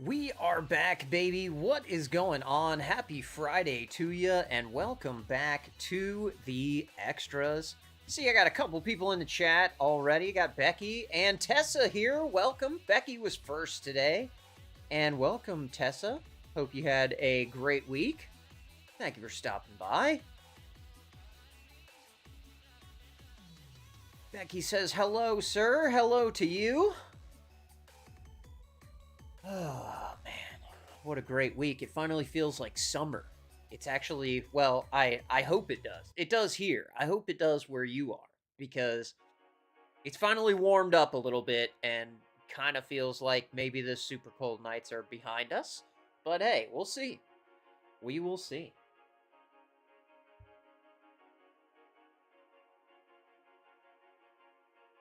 We are back, baby. What is going on? Happy Friday to you, and welcome back to the extras. See, I got a couple people in the chat already. Got Becky and Tessa here. Welcome. Becky was first today. And welcome, Tessa. Hope you had a great week. Thank you for stopping by. Becky says, hello, sir. Hello to you. Oh, man. What a great week. It finally feels like summer. It's actually, well, I hope it does. It does here. I hope it does where you are, because it's finally warmed up a little bit and kind of feels like maybe the super cold nights are behind us. But hey, we'll see. We will see.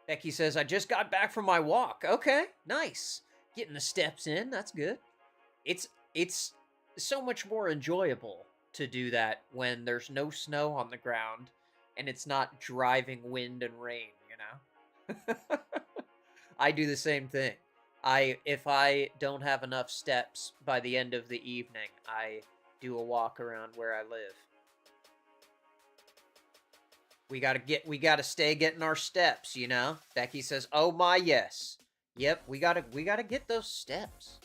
Becky says, I just got back from my walk. Okay, nice. Getting the steps in, that's good. It's so much more enjoyable to do that when there's no snow on the ground and it's not driving wind and rain, you know? I do the same thing. If I don't have enough steps by the end of the evening, I do a walk around where I live. We gotta stay getting our steps, you know? Becky says, oh my, yes. Yep, we gotta get those steps.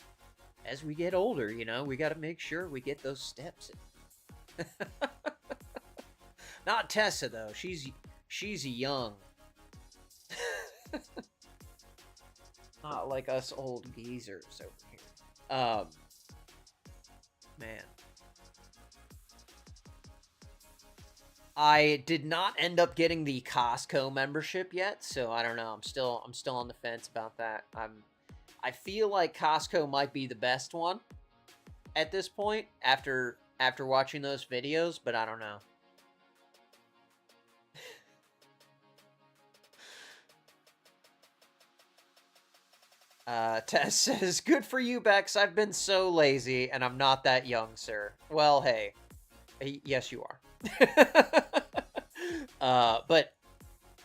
As we get older, you know, we gotta make sure we get those steps in. Not Tessa, though. She's young. Not like us old geezers over here. Man. I did not end up getting the Costco membership yet, so I don't know. I'm still on the fence about that. I feel like Costco might be the best one at this point after watching those videos, but I don't know. Tess says, good for you, Bex. I've been so lazy, and I'm not that young, sir. Well, hey. Yes, you are. But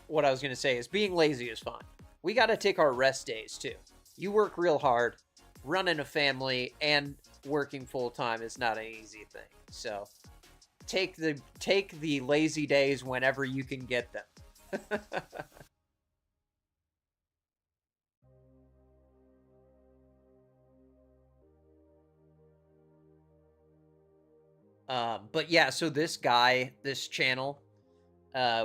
what I was going to say is being lazy is fine. We got to take our rest days, too. You work real hard. Running a family and working full-time is not an easy thing. So take the lazy days whenever you can get them. But yeah, so this channel,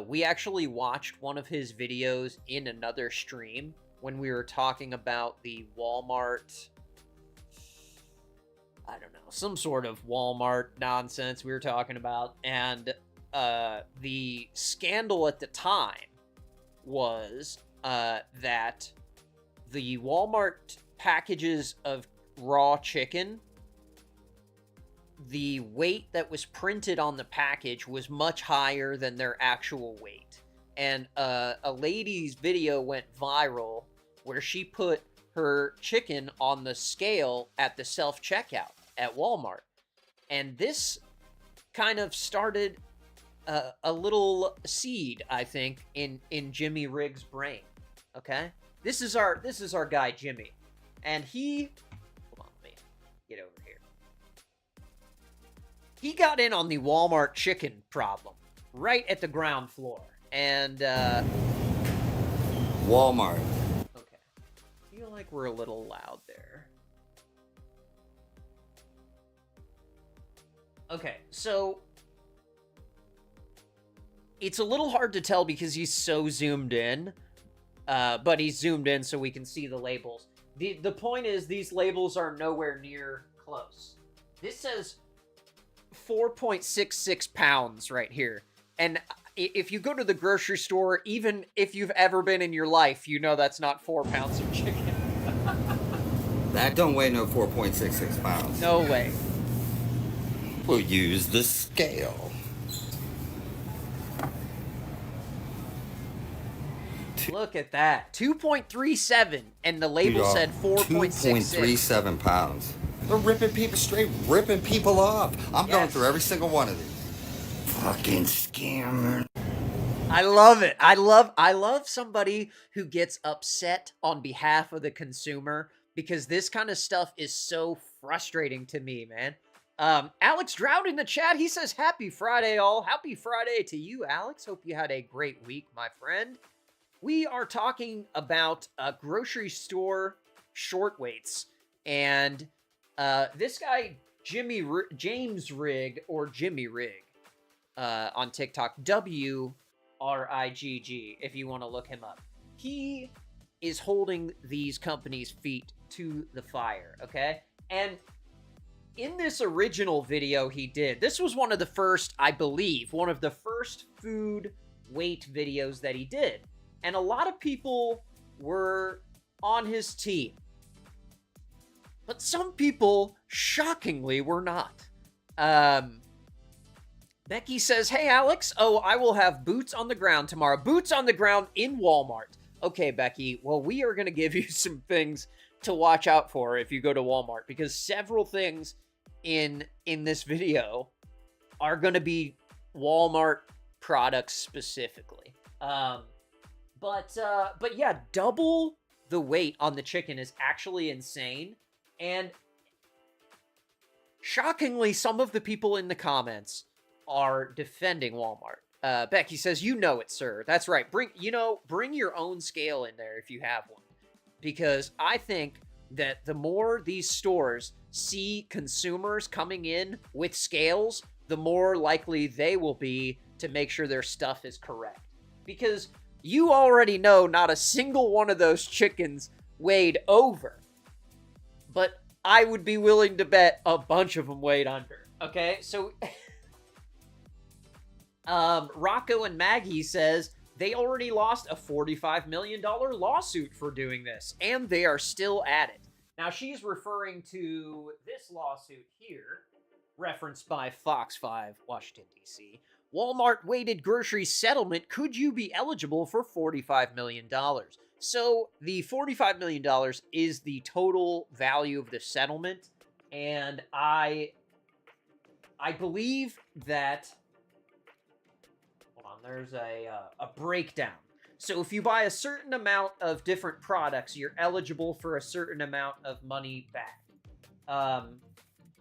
we actually watched one of his videos in another stream when we were talking about the Walmart, I don't know, some sort of Walmart nonsense we were talking about. And the scandal at the time was that the Walmart packages of raw chicken, the weight that was printed on the package was much higher than their actual weight. And a lady's video went viral where she put her chicken on the scale at the self-checkout at Walmart. And this kind of started a little seed, I think, in Jimmy Riggs' brain. Okay? This is our guy, Jimmy. And hold on, let me get over here. He got in on the Walmart chicken problem right at the ground floor. And, Walmart. Okay. I feel like we're a little loud there. Okay, so it's a little hard to tell because he's so zoomed in. But he's zoomed in so we can see the labels. The point is, these labels are nowhere near close. This says 4.66 pounds right here. And if you go to the grocery store, even if you've ever been in your life, you know that's not 4 pounds of chicken. That don't weigh no 4.66 pounds. No way. We'll use the scale. Look at that. 2.37, and the label said 4.66. 2.37 pounds. They're ripping people, straight ripping people off. I'm going through every single one of these. Fucking scammer. I love it. I love somebody who gets upset on behalf of the consumer because this kind of stuff is so frustrating to me, man. Alex Drought in the chat, he says, happy Friday, all. Happy Friday to you, Alex. Hope you had a great week, my friend. We are talking about grocery store short weights. And this guy, James Rigg, or Jimmy Rigg, on TikTok, WRIGG, if you want to look him up. He is holding these companies' feet to the fire, okay? And in this original video he did, this was one of the first, I believe, one of the first food weight videos that he did. And a lot of people were on his team. But some people, shockingly, were not. Becky says, hey, Alex, I will have boots on the ground tomorrow. Boots on the ground in Walmart. Okay, Becky, well, we are going to give you some things to watch out for if you go to Walmart, because several things in this video are going to be Walmart products specifically. But yeah, double the weight on the chicken is actually insane. And shockingly, some of the people in the comments are defending Walmart. Becky says, you know it, sir. That's right. Bring your own scale in there if you have one. Because I think that the more these stores see consumers coming in with scales, the more likely they will be to make sure their stuff is correct. Because you already know not a single one of those chickens weighed over. But I would be willing to bet a bunch of them weighed under. Okay, so Rocco and Maggie says they already lost a $45 million lawsuit for doing this, and they are still at it. Now, she's referring to this lawsuit here, referenced by Fox 5, Washington, D.C. Walmart weighted grocery settlement. Could you be eligible for $45 million? So the $45 million is the total value of the settlement, and I believe that, hold on, there's a breakdown. So if you buy a certain amount of different products, you're eligible for a certain amount of money back.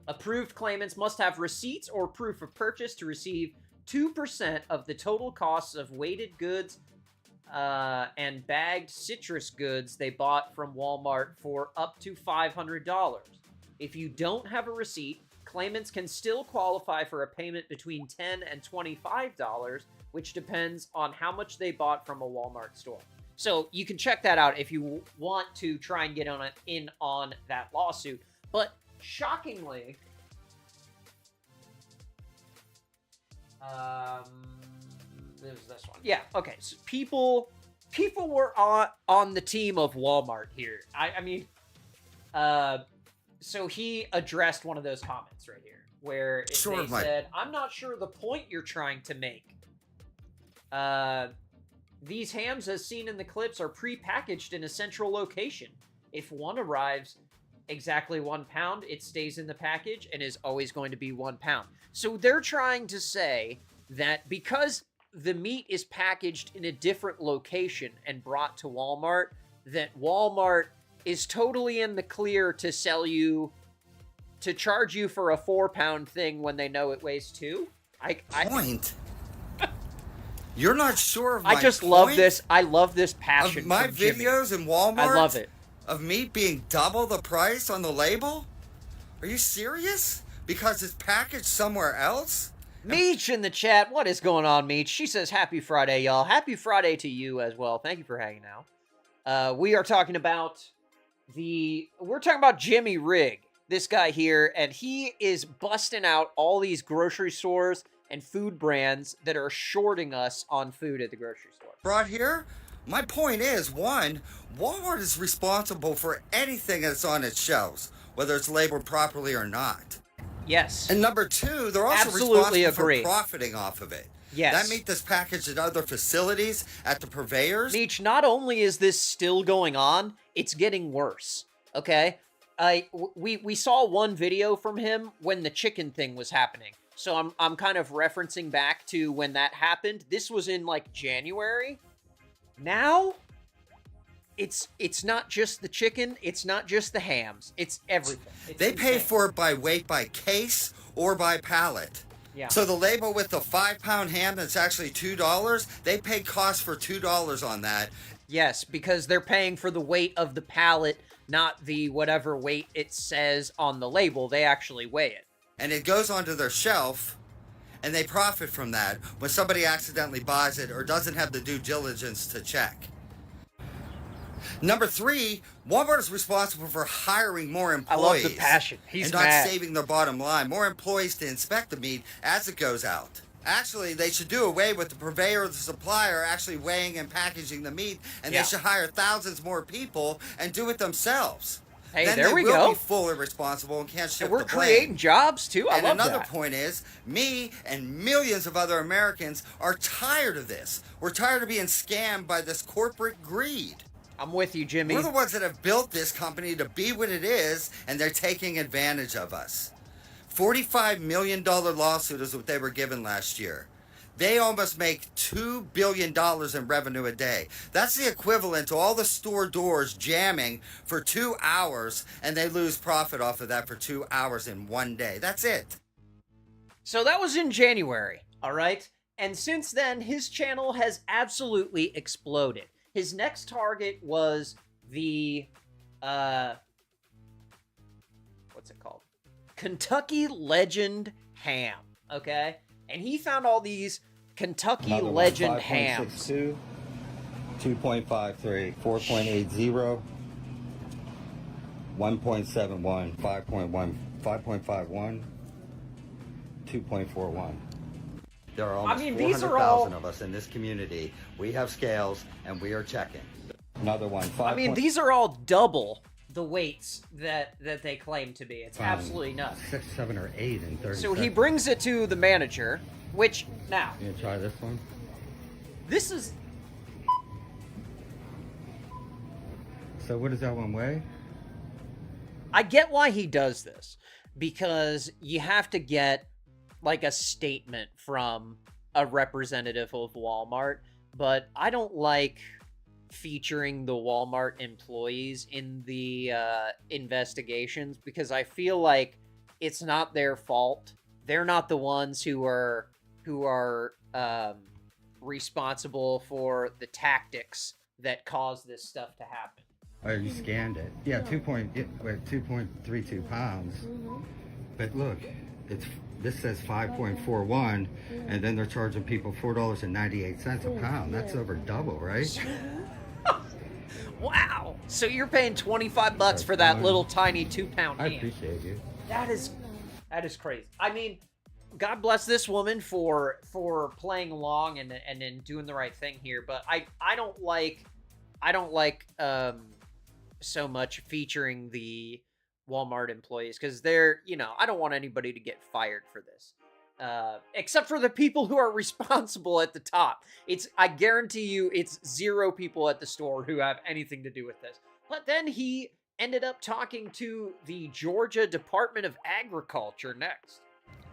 Approved claimants must have receipts or proof of purchase to receive 2% of the total costs of weighted goods and bagged citrus goods they bought from Walmart for up to $500. If you don't have a receipt, claimants can still qualify for a payment between $10 and $25, which depends on how much they bought from a Walmart store. So you can check that out if you want to try and get in on that lawsuit. But shockingly, there's this one. Yeah, okay. So people were on the team of Walmart here. I mean, so he addressed one of those comments right here, where they said, I'm not sure the point you're trying to make. These hams, as seen in the clips, are pre-packaged in a central location. If one arrives exactly 1 pound, it stays in the package and is always going to be 1 pound. So they're trying to say that because the meat is packaged in a different location and brought to Walmart, that Walmart is totally in the clear to charge you for a 4 pound thing when they know it weighs 2. Point? You're not sure of my I just point love this. I love this passion of my from Jimmy. videos in Walmart? I love it. Of me being double the price on the label? Are you serious? Because it's packaged somewhere else? Meech in the chat. What is going on, Meech? She says, happy Friday, y'all. Happy Friday to you as well. Thank you for hanging out. We are talking about Jimmy Rigg, this guy here, and he is busting out all these grocery stores and food brands that are shorting us on food at the grocery store. Brought here? My point is, one, Walmart is responsible for anything that's on its shelves, whether it's labeled properly or not. Yes. And number two, they're also Absolutely responsible agree. for profiting off of it. Yes. That meat that's packaged at other facilities, at the purveyors. Meech, not only is this still going on, it's getting worse. Okay? We saw one video from him when the chicken thing was happening. So I'm kind of referencing back to when that happened. This was in like January. Now, it's not just the chicken, it's not just the hams, it's everything. It's They pay insane. for it by weight, by case, or by pallet. Yeah. So the label with the 5-pound ham that's actually $2, they pay cost for $2 on that. Yes, because they're paying for the weight of the pallet, not the whatever weight it says on the label. They actually weigh it. And it goes onto their shelf, and they profit from that when somebody accidentally buys it or doesn't have the due diligence to check. Number 3, Walmart is responsible for hiring more I love employees. the passion. He's and not mad. saving their bottom line. More employees to inspect the meat as it goes out. Actually, they should do away with the purveyor or the supplier actually weighing and packaging the meat, and they should hire thousands more people and do it themselves. Hey, then there they we will go. be fully responsible and can't shift And we're the blame. creating jobs too. I And love another that. point is, me and millions of other Americans are tired of this. We're tired of being scammed by this corporate greed. I'm with you, Jimmy. We're the ones that have built this company to be what it is, and they're taking advantage of us. $45 million lawsuit is what they were given last year. They almost make $2 billion in revenue a day. That's the equivalent to all the store doors jamming for 2 hours, and they lose profit off of that for 2 hours in one day. That's it. So that was in January, all right? And since then, his channel has absolutely exploded. His next target was the, what's it called? Kentucky Legend Ham, okay? And he found all these Kentucky Legend hams. 5.62, 2.53, 4.80, 1.71, 5.1, 5.51, 2.41. There are almost these are 400,000 of us in this community. We have scales, and we are checking. Another one. These are all double the weights that they claim to be. It's absolutely nuts. 6, 7, or 8 in 30 So he seconds. brings it to the manager, which, now, You gonna try this one? this is... So what does that one weigh? I get why he does this, because you have to get, like, a statement from a representative of Walmart, but I don't like featuring the Walmart employees in the investigations, because I feel like it's not their fault. They're not the ones who are responsible for the tactics that cause this stuff to happen. Oh, you scanned it. Yeah, 2.32 pounds. But look, this says 5.41, and then they're charging people $4.98 a pound. That's over double, right? Wow! So you're paying $25 for that little tiny 2-pound I ham. appreciate you. That is crazy. I mean, God bless this woman for playing along and doing the right thing here, but I don't like so much featuring the Walmart employees, because they're, I don't want anybody to get fired for this. Except for the people who are responsible at the top. I guarantee you it's 0 people at the store who have anything to do with this. But then he ended up talking to the Georgia Department of Agriculture next.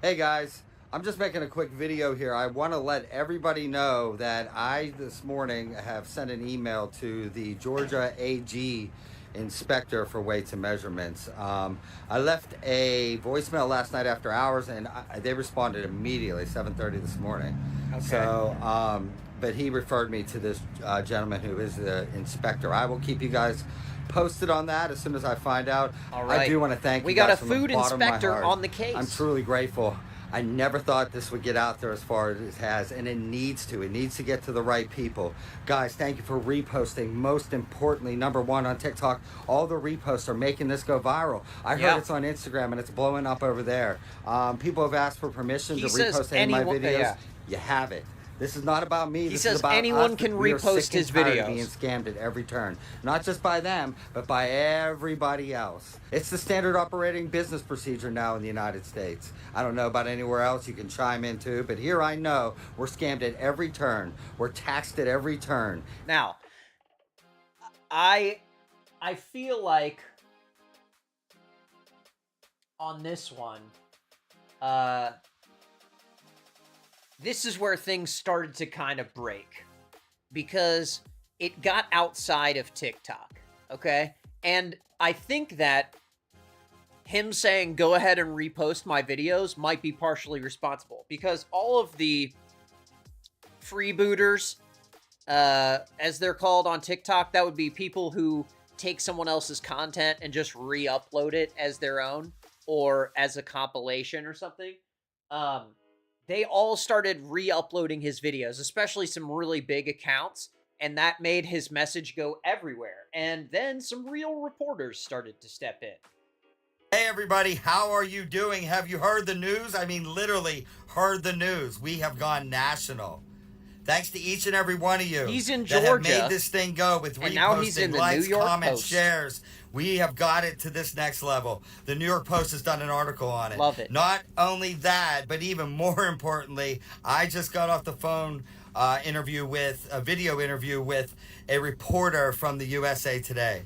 Hey guys, I'm just making a quick video here. I want to let everybody know that I, this morning, have sent an email to the Georgia AG inspector for weights and measurements. I left a voicemail last night after hours, and they responded immediately, 7:30 this morning. Okay. So, but he referred me to this gentleman who is the inspector. I will keep you guys posted on that as soon as I find out. All right. I do want to thank We you got guys a from the food bottom of my inspector heart. on the case. I'm truly grateful. I never thought this would get out there as far as it has, and it needs to. It needs to get to the right people. Guys, thank you for reposting. Most importantly, number 1 on TikTok, all the reposts are making this go viral. I heard it's on Instagram, and it's blowing up over there. People have asked for permission to repost any of my videos. You have it. This is not about me. This says is about anyone us. can We are repost sick and his tired of videos. being scammed at every turn. Not just by them, but by everybody else. It's the standard operating business procedure now in the United States. I don't know about anywhere else. You can chime in too, but here I know we're scammed at every turn. We're taxed at every turn. Now, I feel like on this one, this is where things started to kind of break, because it got outside of TikTok, okay? And I think that him saying, go ahead and repost my videos might be partially responsible, because all of the freebooters, as they're called on TikTok, that would be people who take someone else's content and just re-upload it as their own or as a compilation or something. They all started re-uploading his videos, especially some really big accounts, and that made his message go everywhere. And then some real reporters started to step in. Hey everybody, how are you doing? Have you heard the news? I mean, literally heard the news. We have gone national. Thanks to each and every one of you. He's in that Georgia, have made this thing go with and now he's reposting, in the likes, New York comments, Post. shares. We have got it to this next level. The New York Post has done an article on it. Love it. Not only that, but even more importantly, I just got off the phone video interview with a reporter from the USA Today.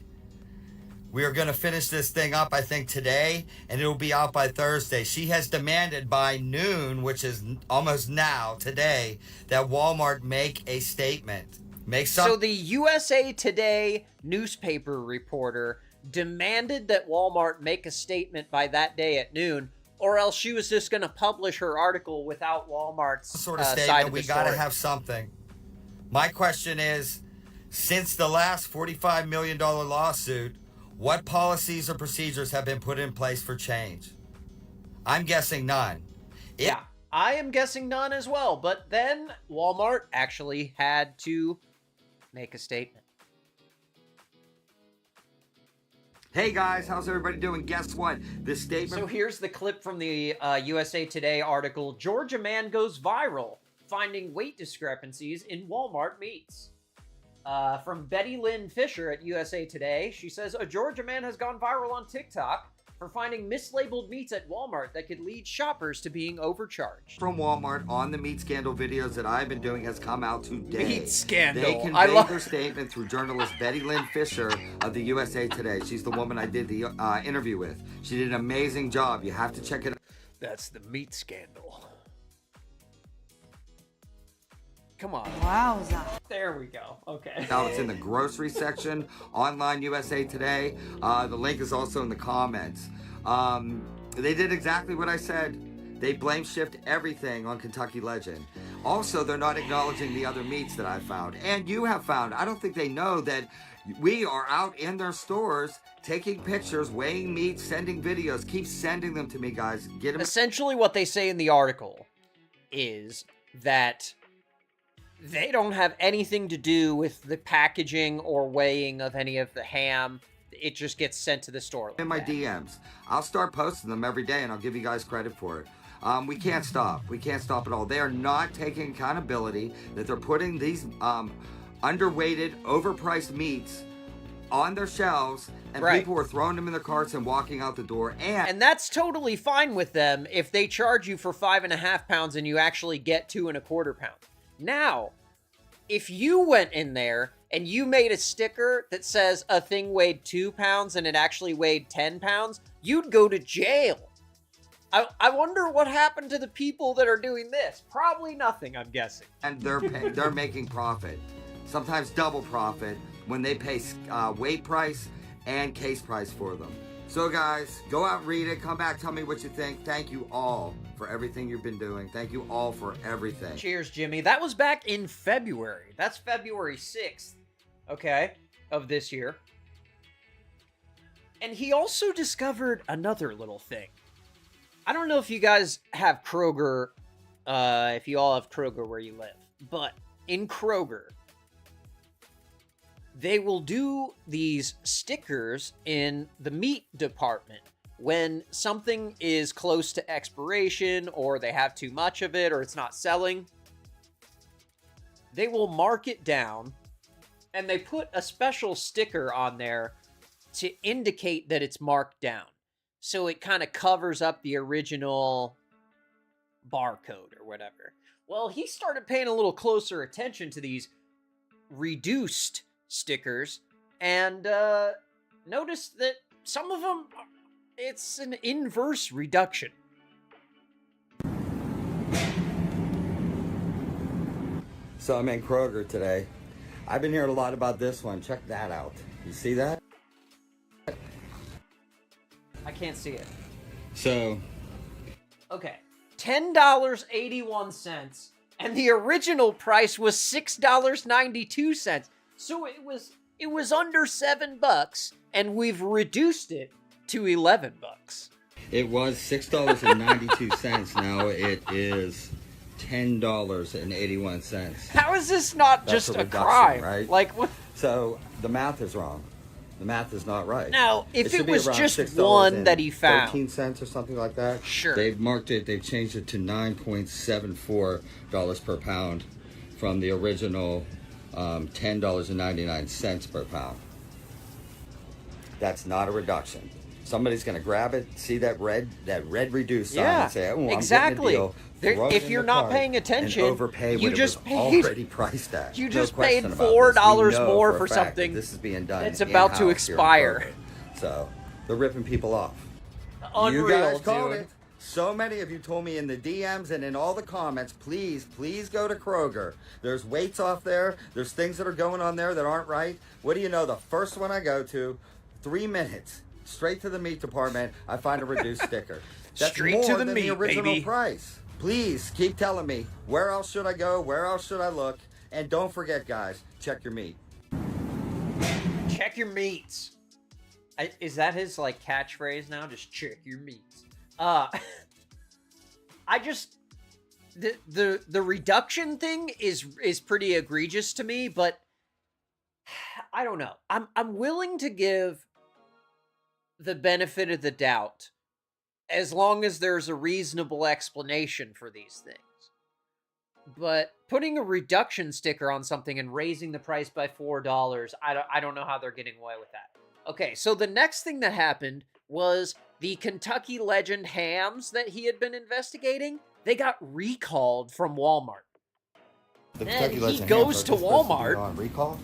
We are going to finish this thing up, I think, today, and it will be out by Thursday. She has demanded by noon, which is almost now, today, that Walmart make a statement. So the USA Today newspaper reporter demanded that Walmart make a statement by that day at noon, or else she was just going to publish her article without Walmart's sort of statement. side of the We story. got to have something. My question is, since the last $45 million lawsuit, what policies or procedures have been put in place for change? I'm guessing none. Yeah, I am guessing none as well. But then Walmart actually had to make a statement. Hey guys, how's everybody doing? Guess what? This statement... So here's the clip from the USA Today article. Georgia man goes viral, finding weight discrepancies in Walmart meats. From Betty Lynn Fisher at USA Today, she says, a Georgia man has gone viral on TikTok for finding mislabeled meats at Walmart that could lead shoppers to being overcharged. From Walmart on the meat scandal videos that I've been doing has come out today. Meat scandal. They conveyed their statement through journalist Betty Lynn Fisher of the USA Today. She's the woman I did the interview with. She did an amazing job. You have to check it out. That's the meat scandal. Come on. Wowza. There we go. Okay. Now it's in the grocery section, online USA Today. The link is also in the comments. They did exactly what I said. They blame shift everything on Kentucky Legend. Also, they're not acknowledging the other meats that I found. And you have found. I don't think they know that we are out in their stores taking pictures, weighing meat, sending videos. Keep sending them to me, guys. Get them. Essentially what they say in the article is that they don't have anything to do with the packaging or weighing of any of the ham. It just gets sent to the store. Like in my that. DMs. I'll start posting them every day and I'll give you guys credit for it. We can't stop. We can't stop at all. They are not taking accountability that they're putting these underweighted, overpriced meats on their shelves, and people are throwing them in their carts and walking out the door. And that's totally fine with them if they charge you for 5.5 pounds and you actually get 2.25 pounds. Now, if you went in there and you made a sticker that says a thing weighed 2 pounds and it actually weighed 10 pounds, you'd go to jail. I wonder what happened to the people that are doing this. Probably nothing, I'm guessing. And they're making profit, sometimes double profit, when they pay weight price and case price for them. So guys, go out, read it, come back, tell me what you think. Thank you all for everything you've been doing. Thank you all for everything. Cheers, Jimmy. That was back in February. That's February 6th, okay, of this year. And he also discovered another little thing. I don't know if you guys have Kroger, if you all have Kroger where you live, but in Kroger, they will do these stickers in the meat department when something is close to expiration or they have too much of it or it's not selling. They will mark it down and they put a special sticker on there to indicate that it's marked down. So it kind of covers up the original barcode or whatever. Well, he started paying a little closer attention to these reduced stickers and noticed that some of them, it's an inverse reduction. So I'm in Kroger today. I've been hearing a lot about this one. Check that out. You see that? I can't see it. So, Okay. $10.81, and the original price was $6.92. So it was under $7, and we've reduced it to $11. it was $6.92. Now it is $10.81. How is this not That's just a a reduction, crime? right? Like, what? So the math is wrong. The math is not right. Now, if it should be was around just one that he found. 13 cents or something like that. Sure. They've marked it, they've changed it to $9.74 per pound from the original $10.99 per pound. That's not a reduction. Somebody's going to grab it, see that red reduced sign, and say, "Oh, exactly. I'm getting a deal." If you're not paying attention, and overpay you what just it was paid already priced at. You No just paid question about $4 this. We know more for for a fact that something this is being done that's about to in-house here in expire. Kroger. So they're ripping people off. Unreal, You guys called dude. it. So many of you told me in the DMs and in all the comments, please go to Kroger. There's weights off there. There's things that are going on there that aren't right. What do you know? The first one I go to, 3 minutes, straight to the meat department, I find a reduced sticker. That's Straight more to the than meat, the original baby. price. Please keep telling me, where else should I go? Where else should I look? And don't forget, guys, check your meat. Check your meats. Is that his like catchphrase now? Just check your meats. I just the reduction thing is pretty egregious to me, but I don't know. I'm willing to give the benefit of the doubt as long as there's a reasonable explanation for these things. But putting a reduction sticker on something and raising the price by $4, I don't know how they're getting away with that. Okay, so the next thing that happened was the Kentucky Legend hams that he had been investigating, they got recalled from Walmart. The Then Kentucky he Legend goes hams, to are they supposed be Walmart. on recall?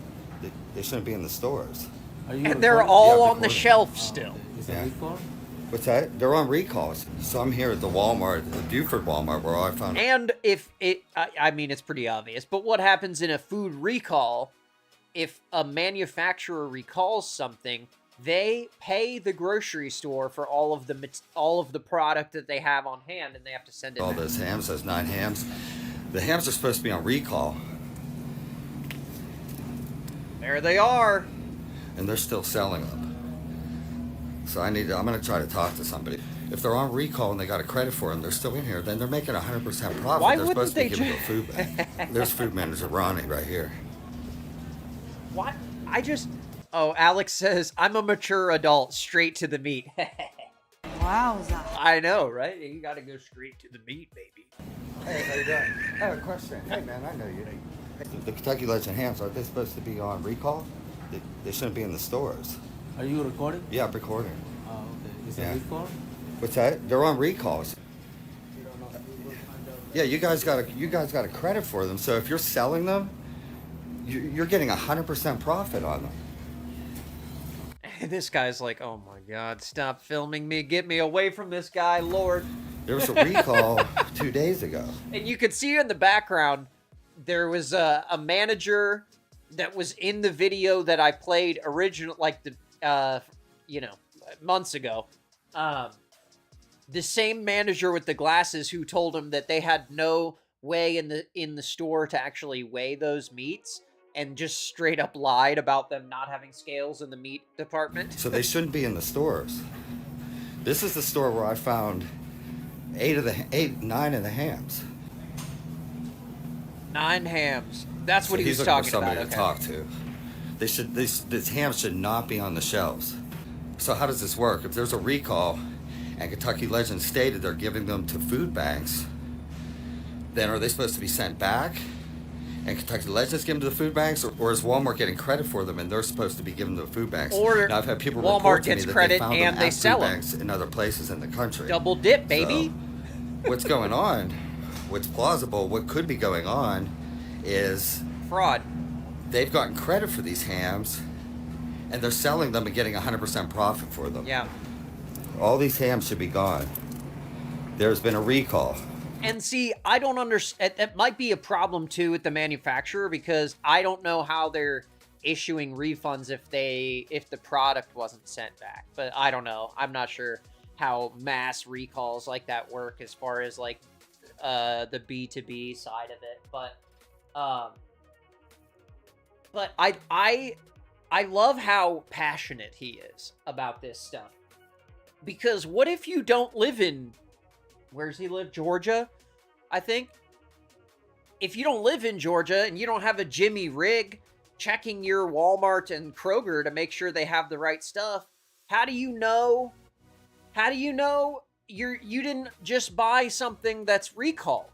They shouldn't be in the stores. And they're all Yeah, on the recording. shelf still. Is Yeah. it recall? What's that? They're on recalls. So I'm here at the Walmart, the Buford Walmart, where I found. And if it, I mean, it's pretty obvious, but what happens in a food recall, if a manufacturer recalls something, they pay the grocery store for all of the product that they have on hand, and they have to send it All back. those hams, those 9 hams. The hams are supposed to be on recall, There they are. and they're still selling them. So I'm going to try to talk to somebody. If they're on recall and they got a credit for them, they're still in here, then they're making 100% profit. Why they're wouldn't supposed to be they giving a food bank. There's food manager Ronnie right here. What? Oh, Alex says, I'm a mature adult, straight to the meat. Wowza. I know, right? You gotta go straight to the meat, baby. Hey, how you doing? I have a question. Hey, man, I know you. The Kentucky Legend hams, are they supposed to be on recall? They shouldn't be in the stores. Are you recording? Yeah, I'm recording. Oh, okay. Is Yeah. it recall? What's that? They're on recalls. Yeah, you guys got a credit for them. So if you're selling them, you're getting 100% profit on them. This guy's like, oh my god, stop filming me. Get me away from this guy, Lord. There was a recall 2 days ago. And you could see in the background, there was a manager that was in the video that I played original, like months ago. The same manager with the glasses who told him that they had no way in the store to actually weigh those meats, and just straight up lied about them not having scales in the meat department. So they shouldn't be in the stores. This is the store where I found 9 of the hams. 9 hams. That's what So he he's was looking talking for about. somebody Okay. to talk to. These hams should not be on the shelves. So how does this work? If there's a recall and Kentucky Legend stated they're giving them to food banks, then are they supposed to be sent back? And Kentucky Legends give them to the food banks, or is Walmart getting credit for them and they're supposed to be given to the food banks? Or now I've had people Walmart report to me gets that credit they found and them they at sell food 'em. banks in other places in the country. Double dip, baby. So, what's going on? What's plausible? What could be going on is Fraud. they've gotten credit for these hams, and they're selling them and getting 100% profit for them. Yeah. All these hams should be gone. There's been a recall. And see, I don't understand. That might be a problem too with the manufacturer because I don't know how they're issuing refunds if the product wasn't sent back. But I don't know. I'm not sure how mass recalls like that work as far as like the B2B side of it. But I love how passionate he is about this stuff. Because what if you don't live in, where's he live? Georgia, I think. If you don't live in Georgia and you don't have a Jimmy Rig checking your Walmart and Kroger to make sure they have the right stuff, how do you know you didn't just buy something that's recalled?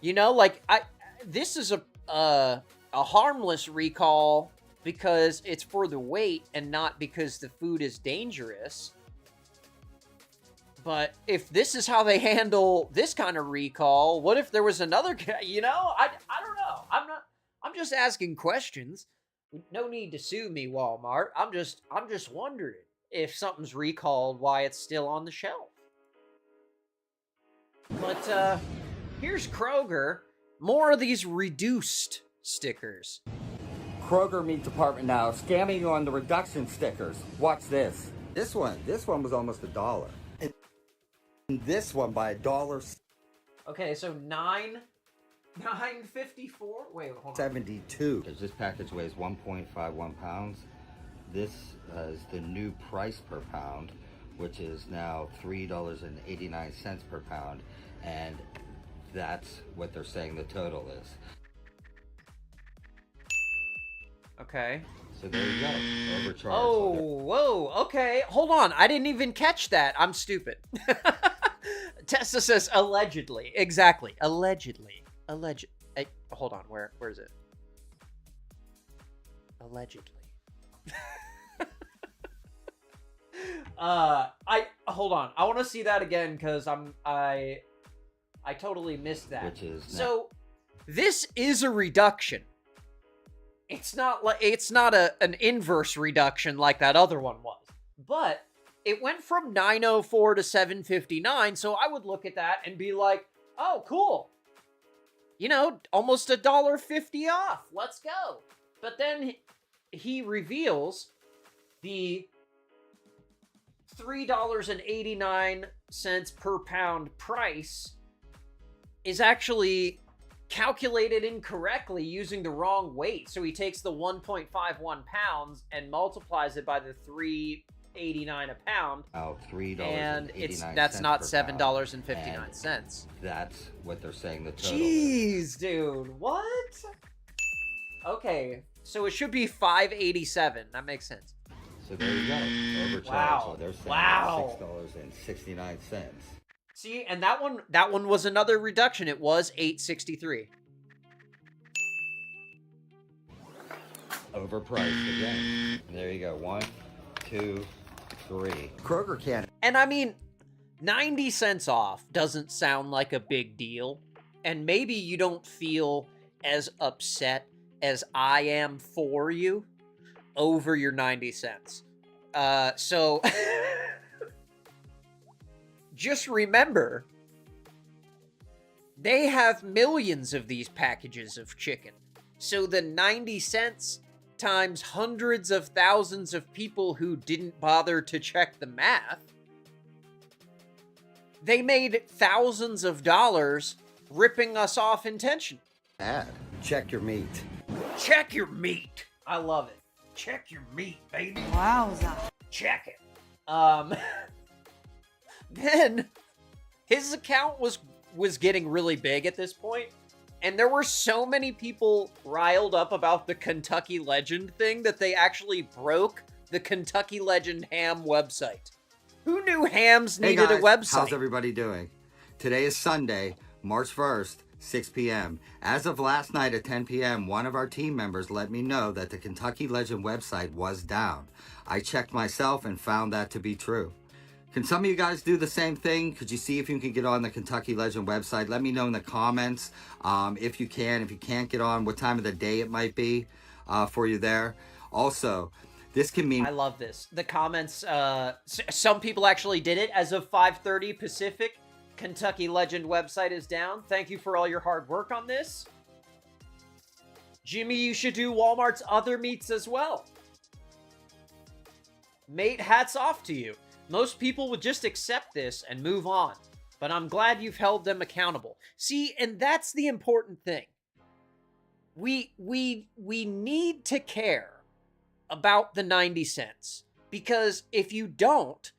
You know, like this is a harmless recall because it's for the weight and not because the food is dangerous. But if this is how they handle this kind of recall, what if there was another guy, you know? I don't know. I'm just asking questions. No need to sue me, Walmart. I'm just wondering if something's recalled, why it's still on the shelf. But here's Kroger. More of these reduced stickers. Kroger meat department now scamming you on the reduction stickers. Watch this. This one was almost $1. And this one by $1. Okay, so $9.54. Wait, hold on. 72. Because this package weighs 1.51 pounds. This is the new price per pound, which is now $3.89 per pound, and that's what they're saying the total is. Okay. So there you go. Overcharged. Oh, whoa. Okay. Hold on. I didn't even catch that. I'm stupid. Tessa says allegedly. Exactly. Allegedly. Hold on. Where is it? Allegedly. Hold on. I want to see that again because I totally missed that. Which is so this is a reduction. It's not an inverse reduction like that other one was. But it went from 904 to 759, so I would look at that and be like, "Oh, cool. You know, almost $1.50 off. Let's go." But then he reveals the $3.89 per pound price is actually calculated incorrectly using the wrong weight. So he takes the 1.51 pounds and multiplies it by the $3.89 a pound. Oh, $3.89. And that's not $7.59. That's what they're saying the total Jeez, dude. What? Okay, so it should be $5.87. That makes sense. So there you go. Overcharged. Wow. So they're saying Wow. $6.69. See, and that one was another reduction. It was $8.63. Overpriced again. There you go. 1, 2, 3. Kroger can't. And I mean, 90 cents off doesn't sound like a big deal. And maybe you don't feel as upset as I am for you over your 90 cents. So just remember, they have millions of these packages of chicken. So the 90 cents times hundreds of thousands of people who didn't bother to check the math, they made thousands of dollars ripping us off intentionally. Check your meat. Check your meat. I love it. Check your meat, baby. Wowza. Check it. Then his account was getting really big at this point, and there were so many people riled up about the Kentucky Legend thing that they actually broke the Kentucky Legend ham website. Who knew hams needed Hey guys, a website? how's everybody doing? Today is Sunday, March 1st, 6 p.m. As of last night at 10 p.m., one of our team members let me know that the Kentucky Legend website was down. I checked myself and found that to be true. Can some of you guys do the same thing? Could you see if you can get on the Kentucky Legend website? Let me know in the comments if you can. If you can't get on, what time of the day it might be for you there. Also, this can mean... I love this. The comments, some people actually did it as of 5:30 Pacific. Kentucky Legend website is down. Thank you for all your hard work on this. Jimmy, you should do Walmart's other meats as well. Mate, hats off to you. Most people would just accept this and move on, but I'm glad you've held them accountable. See, and that's the important thing. We need to care about the 90 cents, because if you don't,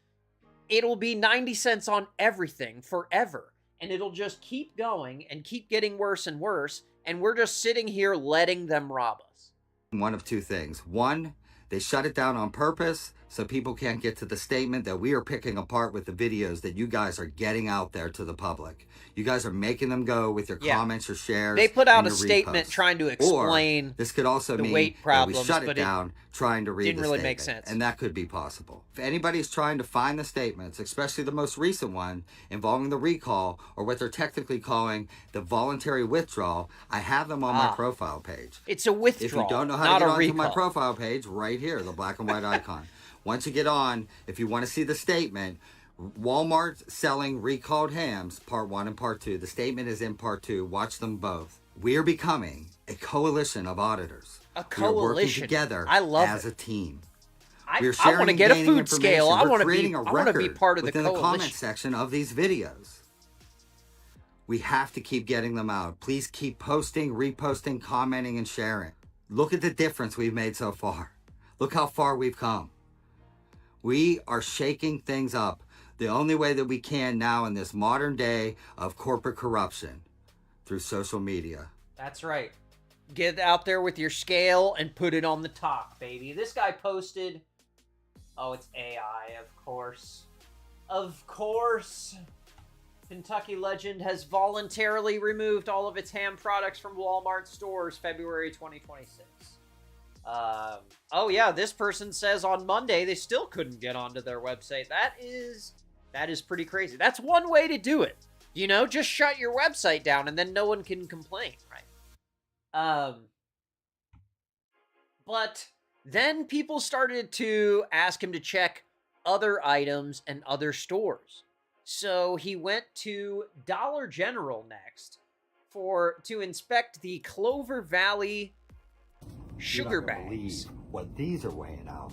it'll be 90 cents on everything forever, and it'll just keep going and keep getting worse and worse, and we're just sitting here letting them rob us. One of two things. One, they shut it down on purpose so people can't get to the statement that we are picking apart with the videos that you guys are getting out there to the public. You guys are making them go with your comments, your shares. They put out and a your statement reposts. trying to explain Or this could also the mean weight problems, that we shut but it down trying to read didn't the really statement. make sense. And that could be possible. If anybody's trying to find the statements, especially the most recent one involving the recall, or what they're technically calling the voluntary withdrawal, I have them on my profile page. It's a withdrawal, If you don't know how not to get a onto recall. my profile page, right here, the black and white icon. Once you get on, if you want to see the statement, Walmart selling recalled hams, part 1 and part 2. The statement is in part 2. Watch them both. We are becoming a coalition of auditors. A We are working coalition. together I love as it. a team. I We're want sharing to and get a gaining food scale. information. I We're want to creating be. a I want to be record part of the within the comment coalition. section of these videos. We have to keep getting them out. Please keep posting, reposting, commenting, and sharing. Look at the difference we've made so far. Look how far we've come. We are shaking things up the only way that we can now in this modern day of corporate corruption, through social media. That's right. Get out there with your scale and put it on the top, baby. This guy posted... Oh, it's AI, of course. Of course. Kentucky Legend has voluntarily removed all of its ham products from Walmart stores February 2026. Oh yeah, this person says on Monday they still couldn't get onto their website. That is pretty crazy. That's one way to do it. You know, just shut your website down and then no one can complain, right? But then people started to ask him to check other items and other stores. So he went to Dollar General next to inspect the Clover Valley sugar bags. What these are weighing out.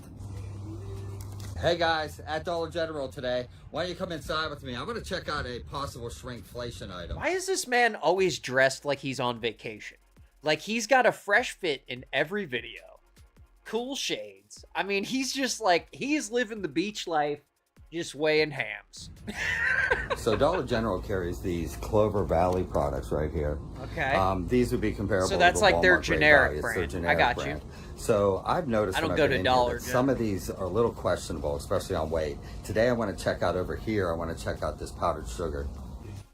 Hey guys, at Dollar General today. Why don't you come inside with me? I'm going to check out a possible shrinkflation item. Why is this man always dressed like he's on vacation? Like he's got a fresh fit in every video. Cool shades. I mean, he's just like, he's living the beach life, just weighing hams. So Dollar General carries these Clover Valley products right here. Okay. These would be comparable. So that's to the like their Walmart generic Grade Value. It's brand. their generic I got brand. you. So I've noticed I don't when go I've to been in Dollar here that General. some of these are a little questionable, especially on weight. Today I want to check out over here. I want to check out this powdered sugar.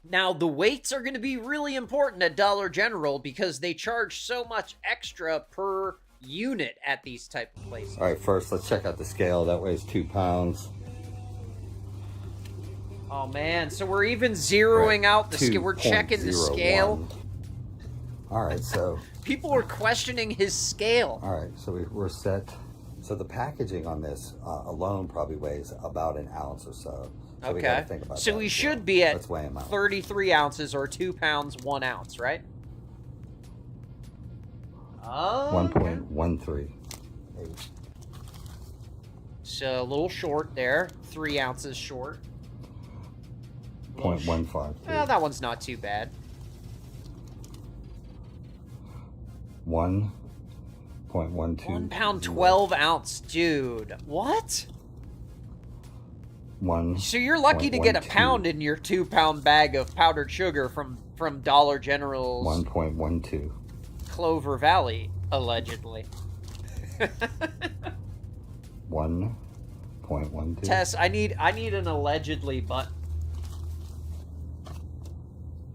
Now, the weights are going to be really important at Dollar General because they charge so much extra per unit at these type of places. All right, first let's check out the scale. That weighs 2 pounds. Oh man, so we're even zeroing out the scale. We're checking the scale. All right, so People are questioning his scale. all right, so we're set. So the packaging on this alone probably weighs about an ounce or so. So we gotta Okay. think about So that we as should well. be at Let's weigh 'em out. 33 ounces or 2 pounds, 1 ounce, right? Oh. 1.13. So a little short there. 3 ounces short. 0.15. That one's not too bad. 1.12. 1 pound, 12 ounce. Dude, what? 1. So you're lucky to get a 1.12. pound in your 2 pound bag of powdered sugar from Dollar General's 1.12. Clover Valley, allegedly. 1.12. Tess, I need an allegedly button.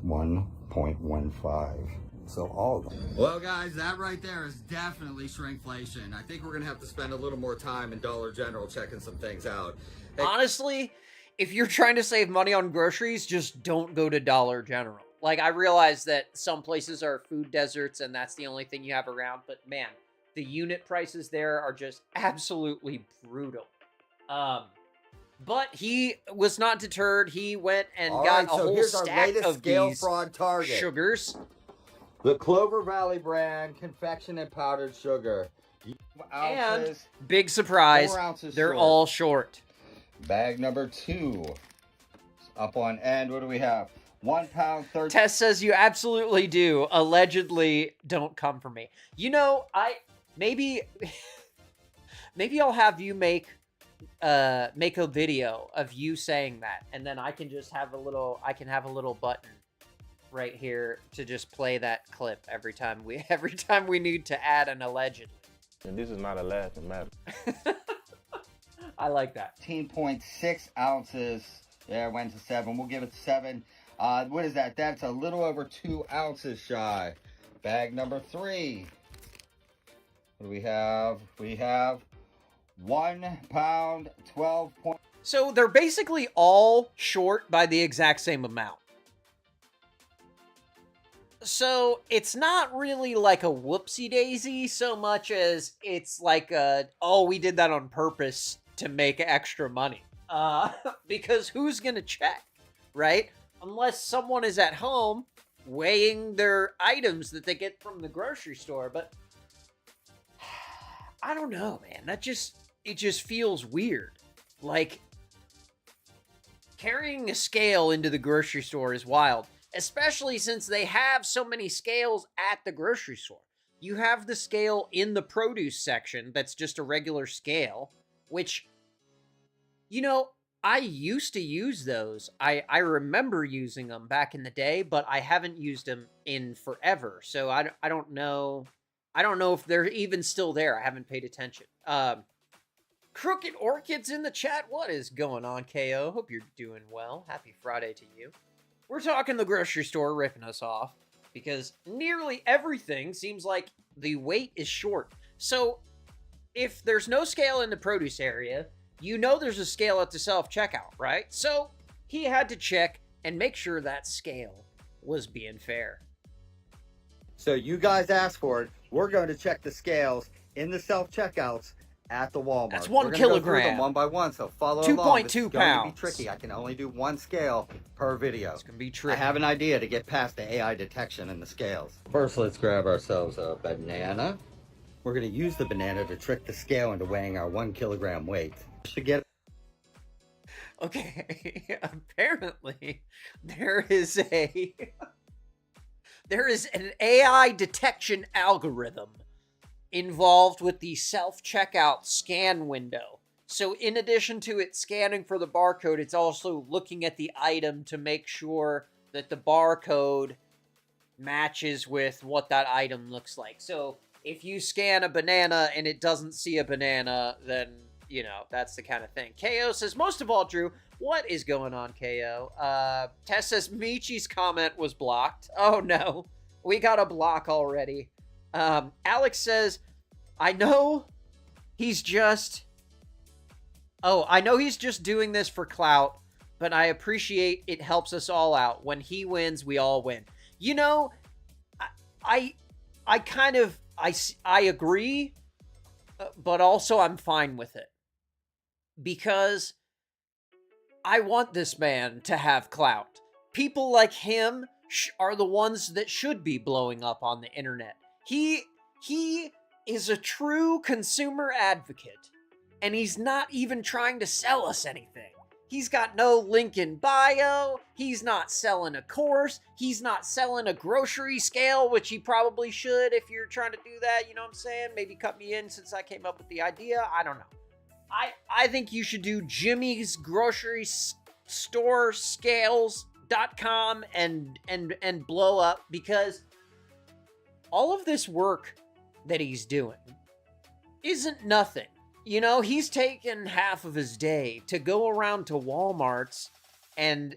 1.15. So all of them. Well, guys, that right there is definitely shrinkflation. I think we're going to have to spend a little more time in Dollar General checking some things out. Hey, Honestly, if you're trying to save money on groceries, just don't go to Dollar General. Like, I realize that some places are food deserts and that's the only thing you have around, but man, the unit prices there are just absolutely brutal. But he was not deterred. He went and All got right, a so whole here's our stack latest of scale these fraud target. sugars. The Clover Valley brand confection and powdered sugar. And big surprise, 4 ounces they're short. all short. Bag number 2. Up on end, what do we have? 1 pound 30. Tess says you absolutely do. Allegedly, don't come for me. You know, maybe I'll have you make a video of you saying that, and then I can just have a little button right here to just play that clip every time we need to add an allegedly. And this is not a laughing matter. I like that. 15.6 ounces. Yeah, it went to 7. We'll give it 7. What is that? That's a little over 2 ounces shy. Bag number 3. What do we have? We have 1 pound 12. So they're basically all short by the exact same amount. So it's not really like a whoopsie daisy so much as it's like we did that on purpose to make extra money. Because who's gonna check, right? Unless someone is at home weighing their items that they get from the grocery store. But I don't know, man. It just feels weird. Like, carrying a scale into the grocery store is wild. Especially since they have so many scales at the grocery store. You have the scale in the produce section that's just a regular scale, which, you know, I used to use those. I remember using them back in the day, but I haven't used them in forever. So I don't know. I don't know if they're even still there. I haven't paid attention. Crooked Orchids in the chat. What is going on, KO? Hope you're doing well. Happy Friday to you. We're talking the grocery store ripping us off because nearly everything seems like the weight is short. So if there's no scale in the produce area, you know there's a scale at the self-checkout, right? So he had to check and make sure that scale was being fair. So you guys asked for it. We're going to check the scales in the self-checkouts at the Walmart. That's 1 We're gonna go through kilogram. them one by one, so follow along. 2.2 This is going to pounds. be tricky. I can only do one scale per video. It's going to be tricky. I have an idea to get past the AI detection in the scales. First, let's grab ourselves a banana. We're going to use the banana to trick the scale into weighing our 1 kilogram weight. Should get. Okay, apparently there is an AI detection algorithm involved with the self-checkout scan window. So in addition to it scanning for the barcode, it's also looking at the item to make sure that the barcode matches with what that item looks like. So if you scan a banana and it doesn't see a banana, then, you know, that's the kind of thing. KO says, most of all, Drew, what is going on, KO? Tess says, Michi's comment was blocked. Oh, no. We got a block already. Alex says, I know he's just doing this for clout, but I appreciate it helps us all out. When he wins, we all win. You know, I agree, but also I'm fine with it. Because I want this man to have clout. People like him are the ones that should be blowing up on the internet. He is a true consumer advocate, and he's not even trying to sell us anything. He's got no link in bio, he's not selling a course, he's not selling a grocery scale, which he probably should if you're trying to do that, you know what I'm saying? Maybe cut me in since I came up with the idea, I don't know. I think you should do Jimmy's grocery store scales.com and blow up, because all of this work that he's doing isn't nothing. You know, he's taken half of his day to go around to Walmart's and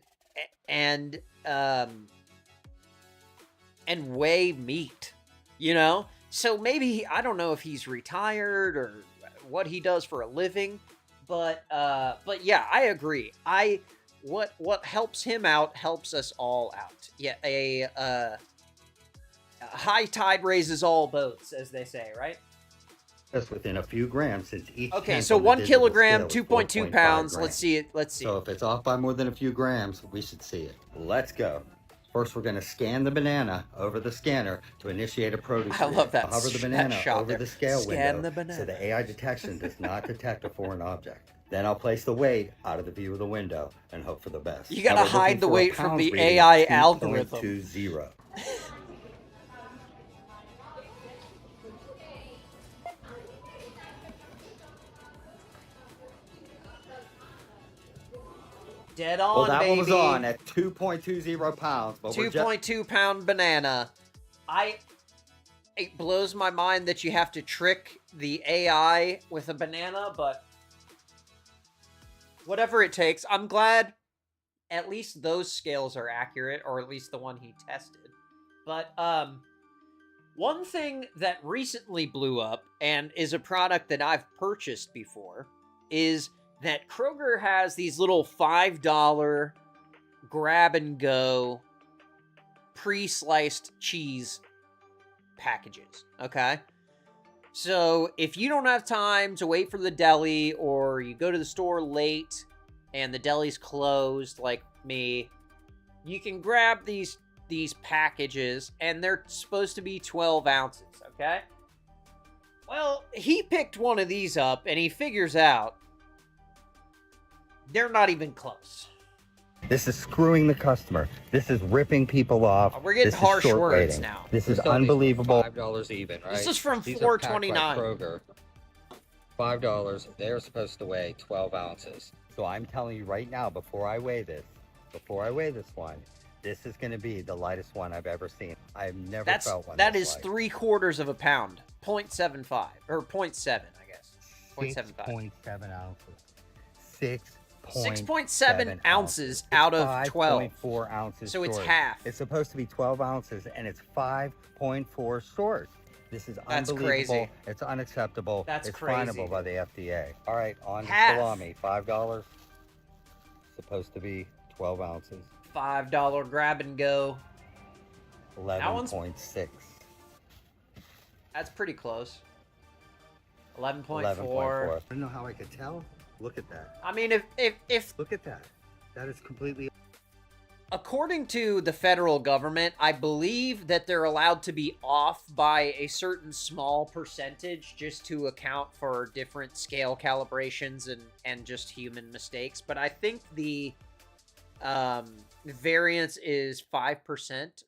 weigh meat, you know? So maybe, I don't know if he's retired or what he does for a living, but yeah, I agree. What helps him out helps us all out. Yeah, a high tide raises all boats, as they say, right? Just within a few grams, since each Okay, tenth so on the 1 digital kilogram, scale is 2.2 4.5 pounds. Let's grams. see it. Let's see. So if it's off by more than a few grams, we should see it. Let's go. First, we're going to scan the banana over the scanner to initiate a produce I read. love that. Hover the that banana shot over there. the scale Scan window the banana. so the AI detection does not detect a foreign object. Then I'll place the weight out of the view of the window and hope for the best. You gotta Now we're hide looking the for a weight from pounds the reading AI of algorithm. 2.20. Dead on, Well, that baby. one was on at 2.20 pounds. But 2.2 pound banana. It blows my mind that you have to trick the AI with a banana, but whatever it takes. I'm glad at least those scales are accurate, or at least the one he tested. But one thing that recently blew up and is a product that I've purchased before is that Kroger has these little $5 grab and go pre-sliced cheese packages, okay? So if you don't have time to wait for the deli, or you go to the store late and the deli's closed like me, you can grab these packages, and they're supposed to be 12 ounces, okay? Well, he picked one of these up, and he figures out they're not even close. This is screwing the customer. This is ripping people off. We're getting this harsh is short words rating. now. This is unbelievable. $5 even, right? This is from These are packed by $4.29. Kroger. $5. They're supposed to weigh 12 ounces. So I'm telling you right now, before I weigh this one, this is going to be the lightest one I've ever seen. I've never felt one. That this is light. 3/4 of a pound. 0.75 or 0.7, I guess. 0.75. 6.7 ounces. 6.7 ounces out of 12. 5.4 ounces. So it's short. half. It's supposed to be 12 ounces, and it's 5.4 short. This is That's unbelievable. crazy. It's unacceptable. That's it's crazy. finable by the FDA. All right, on to Half. salami. $5. Supposed to be 12 ounces. $5 grab and go. 11.6. That's pretty close. 11.4. 11.4. I don't know how I could tell. Look at that. I mean, if Look at that. That is completely. according to the federal government, I believe that they're allowed to be off by a certain small percentage just to account for different scale calibrations and just human mistakes. But I think the variance is 5%,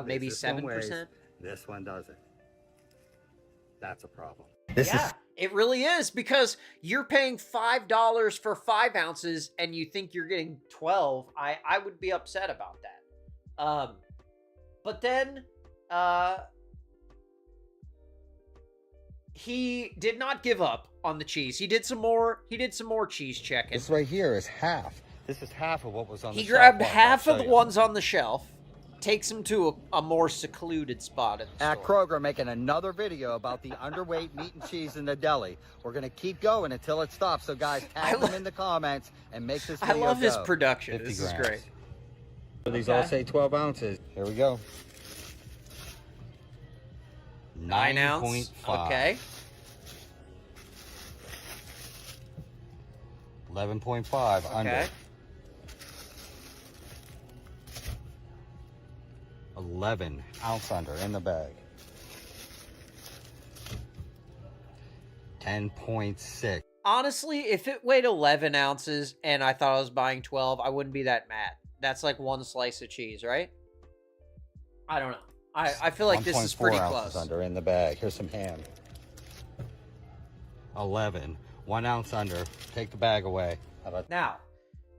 maybe This one weighs, 7%. This one doesn't. That's a problem. Yeah, it really is, because you're paying $5 for 5 ounces and you think you're getting 12. I would be upset about that. But then he did not give up on the cheese. He did some more cheese checking. This right here is half. This is half of what was on the He shelf. grabbed Watch, half I'll of show the you. ones on the shelf, takes them to a more secluded spot at the At store. Kroger, making another video about the underweight meat and cheese in the deli. We're going to keep going until it stops. So, guys, tag them in the comments and make this I video love his go. production. 50 This is grams. great. These Okay. all say 12 ounces. Here we go. 9 ounce. 9.5. Okay. 11.5 under. Okay. 11 ounce under in the bag. 10.6. Honestly, if it weighed 11 ounces and I thought I was buying 12, I wouldn't be that mad. That's like one slice of cheese, right? I don't know. I feel like this is 1.4 pretty ounces close. under in the bag. Here's some ham. 11. 1 ounce under. Take the bag away. How about Now,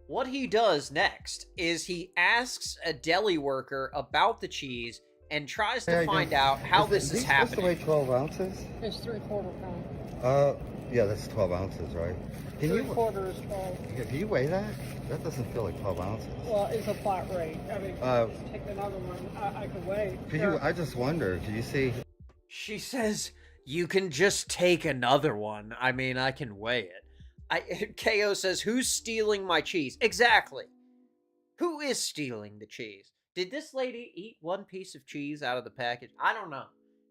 what he does next is he asks a deli worker about the cheese and tries to find out how this is happening. This weigh 12 ounces? It's 3/4 pound. Yeah, that's 12 ounces, right? Can you, 3/4 is 12. can you weigh that? That doesn't feel like 12 ounces. Well, it's a flat rate. I mean, just take another one. I could weigh. Could you, I just wonder, do you see? She says, you can just take another one. I mean, I can weigh it. KO says, who's stealing my cheese? Exactly. Who is stealing the cheese? Did this lady eat one piece of cheese out of the package? I don't know.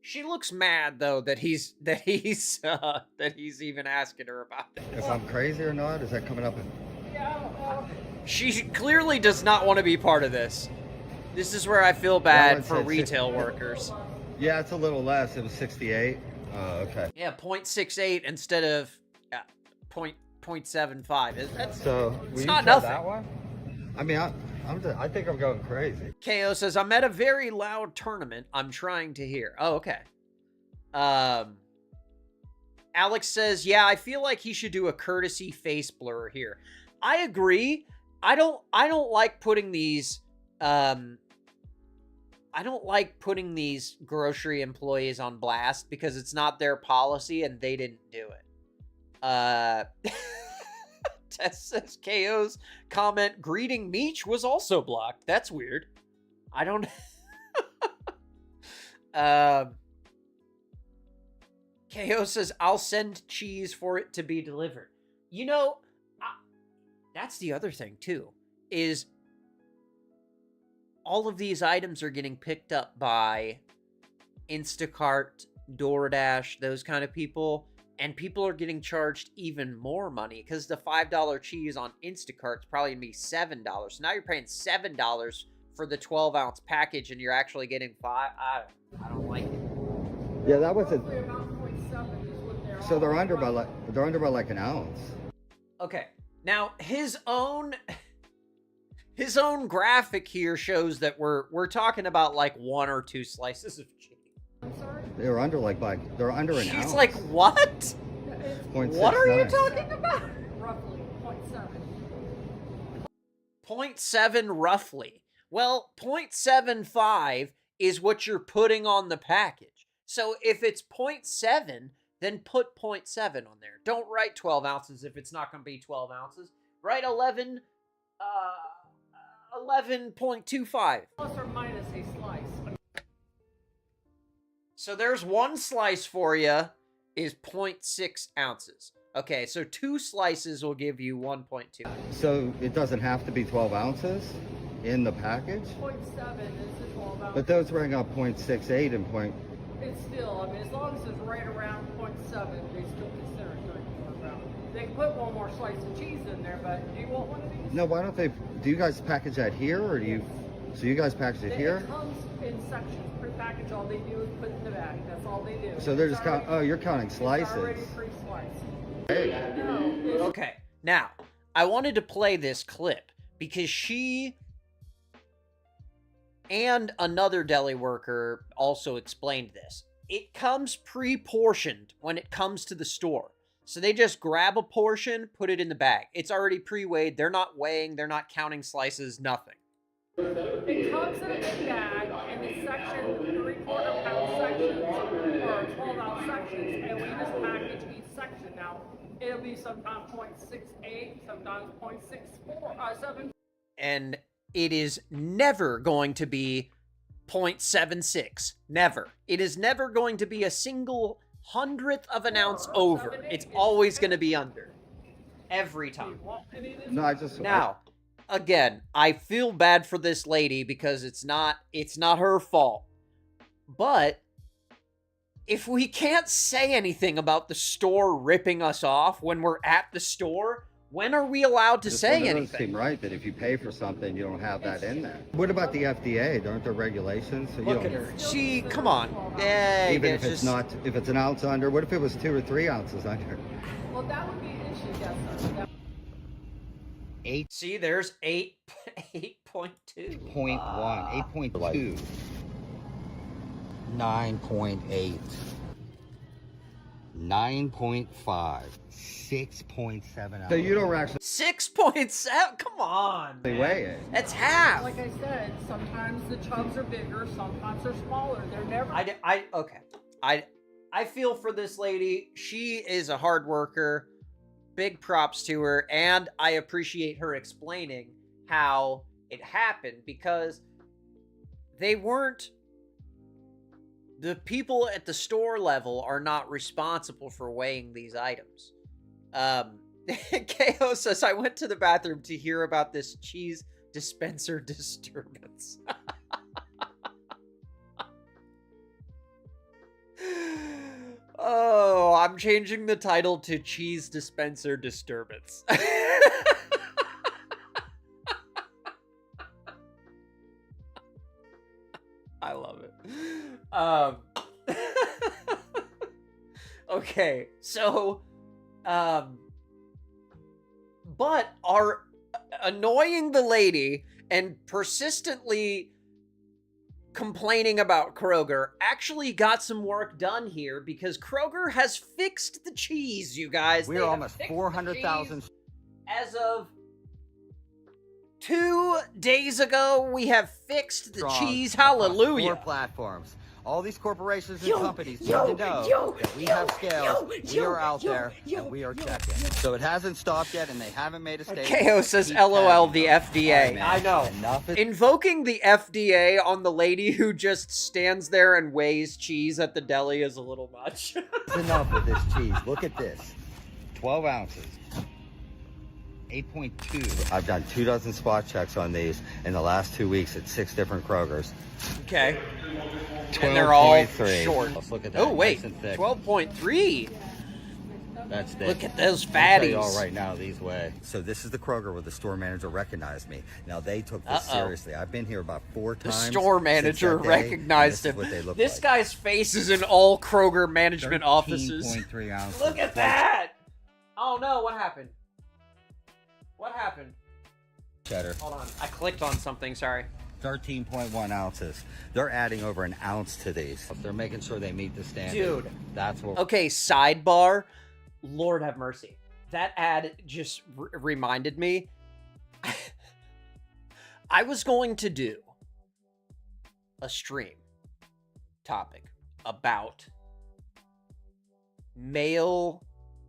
She looks mad though that he's even asking her about this. If I'm crazy or not, is that coming up? She clearly does not want to be part of this. This is where I feel bad one for said retail workers. Yeah, it's a little less. It was 68. Okay. Yeah, 0.68 instead of 0.75. So it's not nothing. That one? I mean, I think I'm going crazy. KO says, I'm at a very loud tournament. I'm trying to hear. Oh, okay. Alex says, yeah, I feel like he should do a courtesy face blur here. I agree. I don't like putting these grocery employees on blast because it's not their policy and they didn't do it. Tess says KO's comment greeting Meech was also blocked. That's weird. I don't KO says I'll send cheese for it to be delivered. You know, that's the other thing too, is all of these items are getting picked up by Instacart, DoorDash, those kind of people, and people are getting charged even more money because the $5 cheese on Instacart is probably going to be $7. So now you're paying $7 for the 12-ounce package, and you're actually getting 5. I don't like it. Yeah, that was Roughly about 0.7 is what they're So they're all under by like an ounce. Okay, now his own graphic here shows that we're talking about like 1 or 2 slices of cheese. I'm sorry? They're under they're under an ounce. She's like, what? It's what are you 0.69. talking about? roughly 0.7. 0.7 roughly. Well, 0.75 is what you're putting on the package. So if it's 0.7, then put 0.7 on there. Don't write 12 ounces if it's not going to be 12 ounces. Write 11.25. Plus or minus a slice. So there's 1 slice for you is 0.6 ounces. Okay, so 2 slices will give you 1.2. So it doesn't have to be 12 ounces in the package? 0.7 is the 12 ounce. But those bring up 0.68 and It's still, I mean, as long as it's right around 0.7, they still consider it 34 pounds. They can put one more slice of cheese in there, but do you want one of these? No, why don't they, do you guys package that here or do you, so you guys package it here? It comes in sections, pre-packaged, all they do is put it in the bag, that's all they do. So they're It's just already- you're counting slices. It's already pre-sliced. Hey. No, it's Okay, now, I wanted to play this clip because she and another deli worker also explained this. It comes pre-portioned when it comes to the store. So they just grab a portion, put it in the bag. It's already pre-weighed. They're not weighing. They're not counting slices. Nothing. It comes in a big bag, and it's sectioned 3/4 pound sections or 12 ounce sections, and we just package each section. Now, it'll be sometimes 0.68, sometimes 0.64, 7. And it is never going to be 0.76. Never. It is never going to be a single 100th of an ounce over. It's always going to be under. Every time. No, I just Now, again, I feel bad for this lady because it's not her fault. But if we can't say anything about the store ripping us off when we're at the store, when are we allowed to say It doesn't anything? seem right that if you pay for something, you don't have that in there. What about the FDA? Aren't there regulations? So you Look don't, at her. She, come on. Yeah, even yeah, if it's not, if it's an ounce under, what if it was 2 or 3 ounces under? Well, that would be an issue, yes, sir. That- 8.1, See, there's 8.2. 8.2, 9.8, 9.5, 6.7 ounces. So you don't actually 6.7? Come on. man. weigh it. That's half. Like I said, sometimes the chubs are bigger, sometimes they're smaller. They're never. Okay. I feel for this lady. She is a hard worker. Big props to her, and I appreciate her explaining how it happened because the people at the store level are not responsible for weighing these items. KO says, I went to the bathroom to hear about this cheese dispenser disturbance. Oh, I'm changing the title to Cheese Dispenser Disturbance. I love it. Okay, so, but are annoying the lady and persistently complaining about Kroger actually got some work done here because Kroger has fixed the cheese, you guys. We're almost 400,000. As of 2 days ago, we have fixed the cheese. Hallelujah. 4 platforms. All these corporations and companies need to know that we have scales, we are out there, and we are checking. So it hasn't stopped yet, and they haven't made a statement. KO says, LOL, the FDA. I know. Invoking the FDA on the lady who just stands there and weighs cheese at the deli is a little much. That's enough with this cheese. Look at this. 12 ounces. 8.2. I've done 2 dozen spot checks on these in the last 2 weeks at 6 different Krogers. Okay. And they're all short. Let's look at that. Oh, wait. Nice 12.3. That's thick. Look at those I'll tell you fatties. all right now, these weigh. So this is the Kroger where the store manager recognized me. Now, they took this seriously. I've been here about 4 times. The store manager recognized him. This guy's face is in all Kroger management offices. 13.3 ounces. Look at that! Oh no, what happened? What happened? Cheddar. Hold on. I clicked on something, sorry. 13.1 ounces. They're adding over an ounce to these. They're making sure they meet the standard. Dude. That's what. Okay, sidebar. Lord have mercy. That ad just reminded me. I was going to do a stream topic about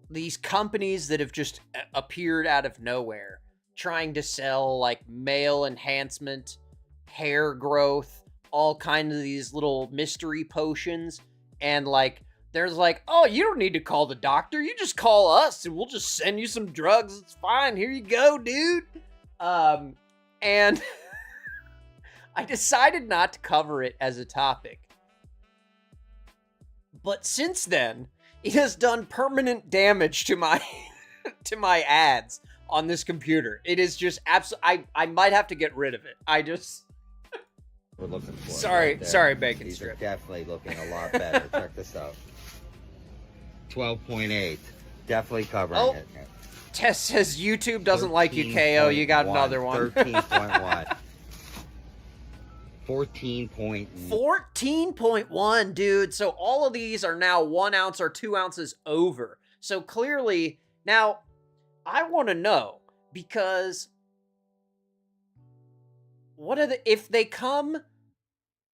these companies that have just appeared out of nowhere trying to sell like male enhancement, hair growth, all kinds of these little mystery potions. And like, there's like, oh, you don't need to call the doctor. You just call us and we'll just send you some drugs. It's fine. Here you go, dude. And I decided not to cover it as a topic. But since then, it has done permanent damage to my to my ads on this computer. It is just absolutely. I might have to get rid of it. I just. We're looking for. Sorry, bacon These strip. are definitely looking a lot better. Check this out. 12.8. Definitely covering it. Tess says YouTube doesn't like you, KO. You got another one. 13.1. 14.1. 14.1, dude. So all of these are now 1 ounce or 2 ounces over. So clearly, now I want to know because if they come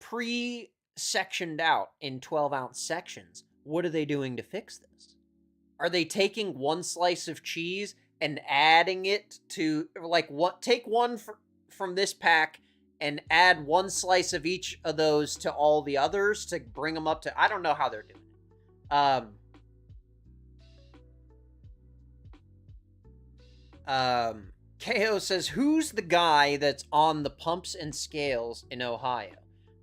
pre-sectioned out in 12-ounce sections, what are they doing to fix this? Are they taking one slice of cheese and adding it to take one from this pack and add one slice of each of those to all the others to bring them up to... I don't know how they're doing it. KO says, who's the guy that's on the pumps and scales in Ohio?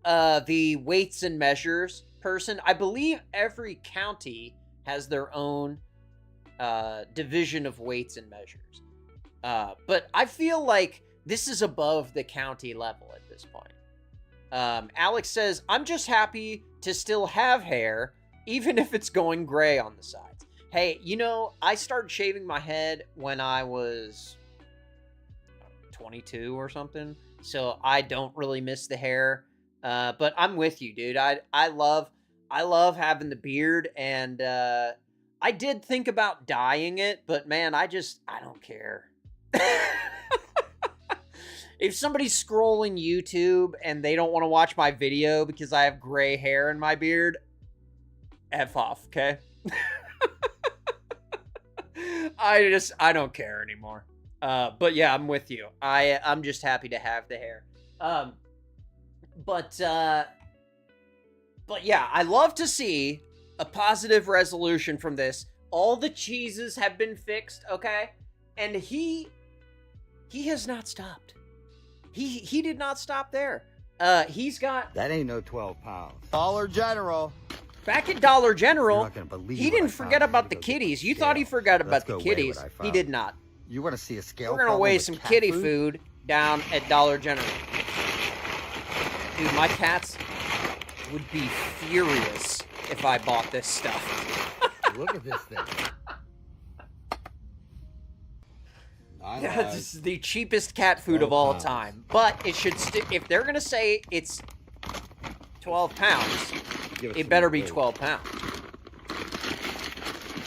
The weights and measures person. I believe every county has their own division of weights and measures. But I feel like this is above the county level at this point. Alex says, I'm just happy to still have hair, even if it's going gray on the sides. Hey, I started shaving my head when I was 22 or something, so I don't really miss the hair. But I'm with you, dude. I love having the beard, and I did think about dyeing it, but man, I don't care. If somebody's scrolling YouTube and they don't want to watch my video because I have gray hair in my beard, F off, okay? I don't care anymore. But yeah, I'm with you. I'm just happy to have the hair. But yeah, I love to see a positive resolution from this. All the cheeses have been fixed, okay? And he has not stopped. He did not stop there. He's got... That ain't no 12 pounds. Dollar General. Back at Dollar You're General, not gonna believe he what I didn't found. forget I had about to the go get kitties. the You thought he scale. forgot about Let's the go weigh kitties. what I He found. did not. You want to see a scale? We're gonna problem weigh with some cat kitty food down at Dollar General. Dude, my cats would be furious if I bought this stuff. Look at this thing. Yeah, this is the cheapest cat food of all time. But it should if they're gonna say it's 12 pounds, it better be 12 pounds.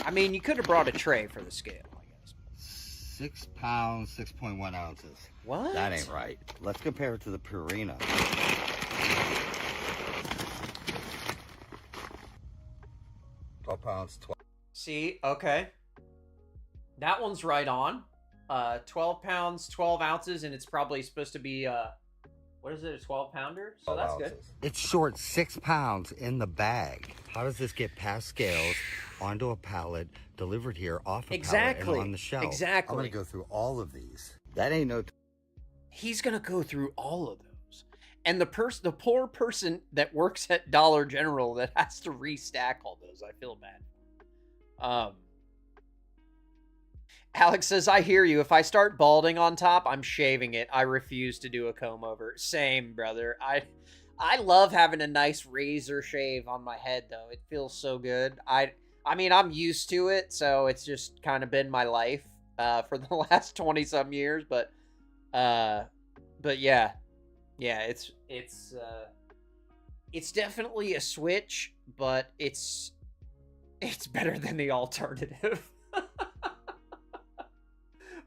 I mean, you could have brought a tray for the scale, I guess. 6 pounds, 6.1 ounces. What? That ain't right. Let's compare it to the Purina. 12 pounds, 12. See, okay. That one's right on. 12 pounds, 12 ounces, and it's probably supposed to be, what is it, a 12 pounder? So that's good. It's short 6 pounds in the bag. How does this get past scales, onto a pallet, delivered here, off a pallet, and on the shelf? Exactly. I'm going to go through all of these. That ain't no... He's going to go through all of those. And the poor person that works at Dollar General that has to restack all those, I feel bad. Alex says, I hear you. If I start balding on top, I'm shaving it. I refuse to do a comb over. Same, brother. I love having a nice razor shave on my head, though. It feels so good. I mean, I'm used to it, so it's just kind of been my life for the last 20-some years. But yeah. Yeah, it's definitely a switch, but it's better than the alternative.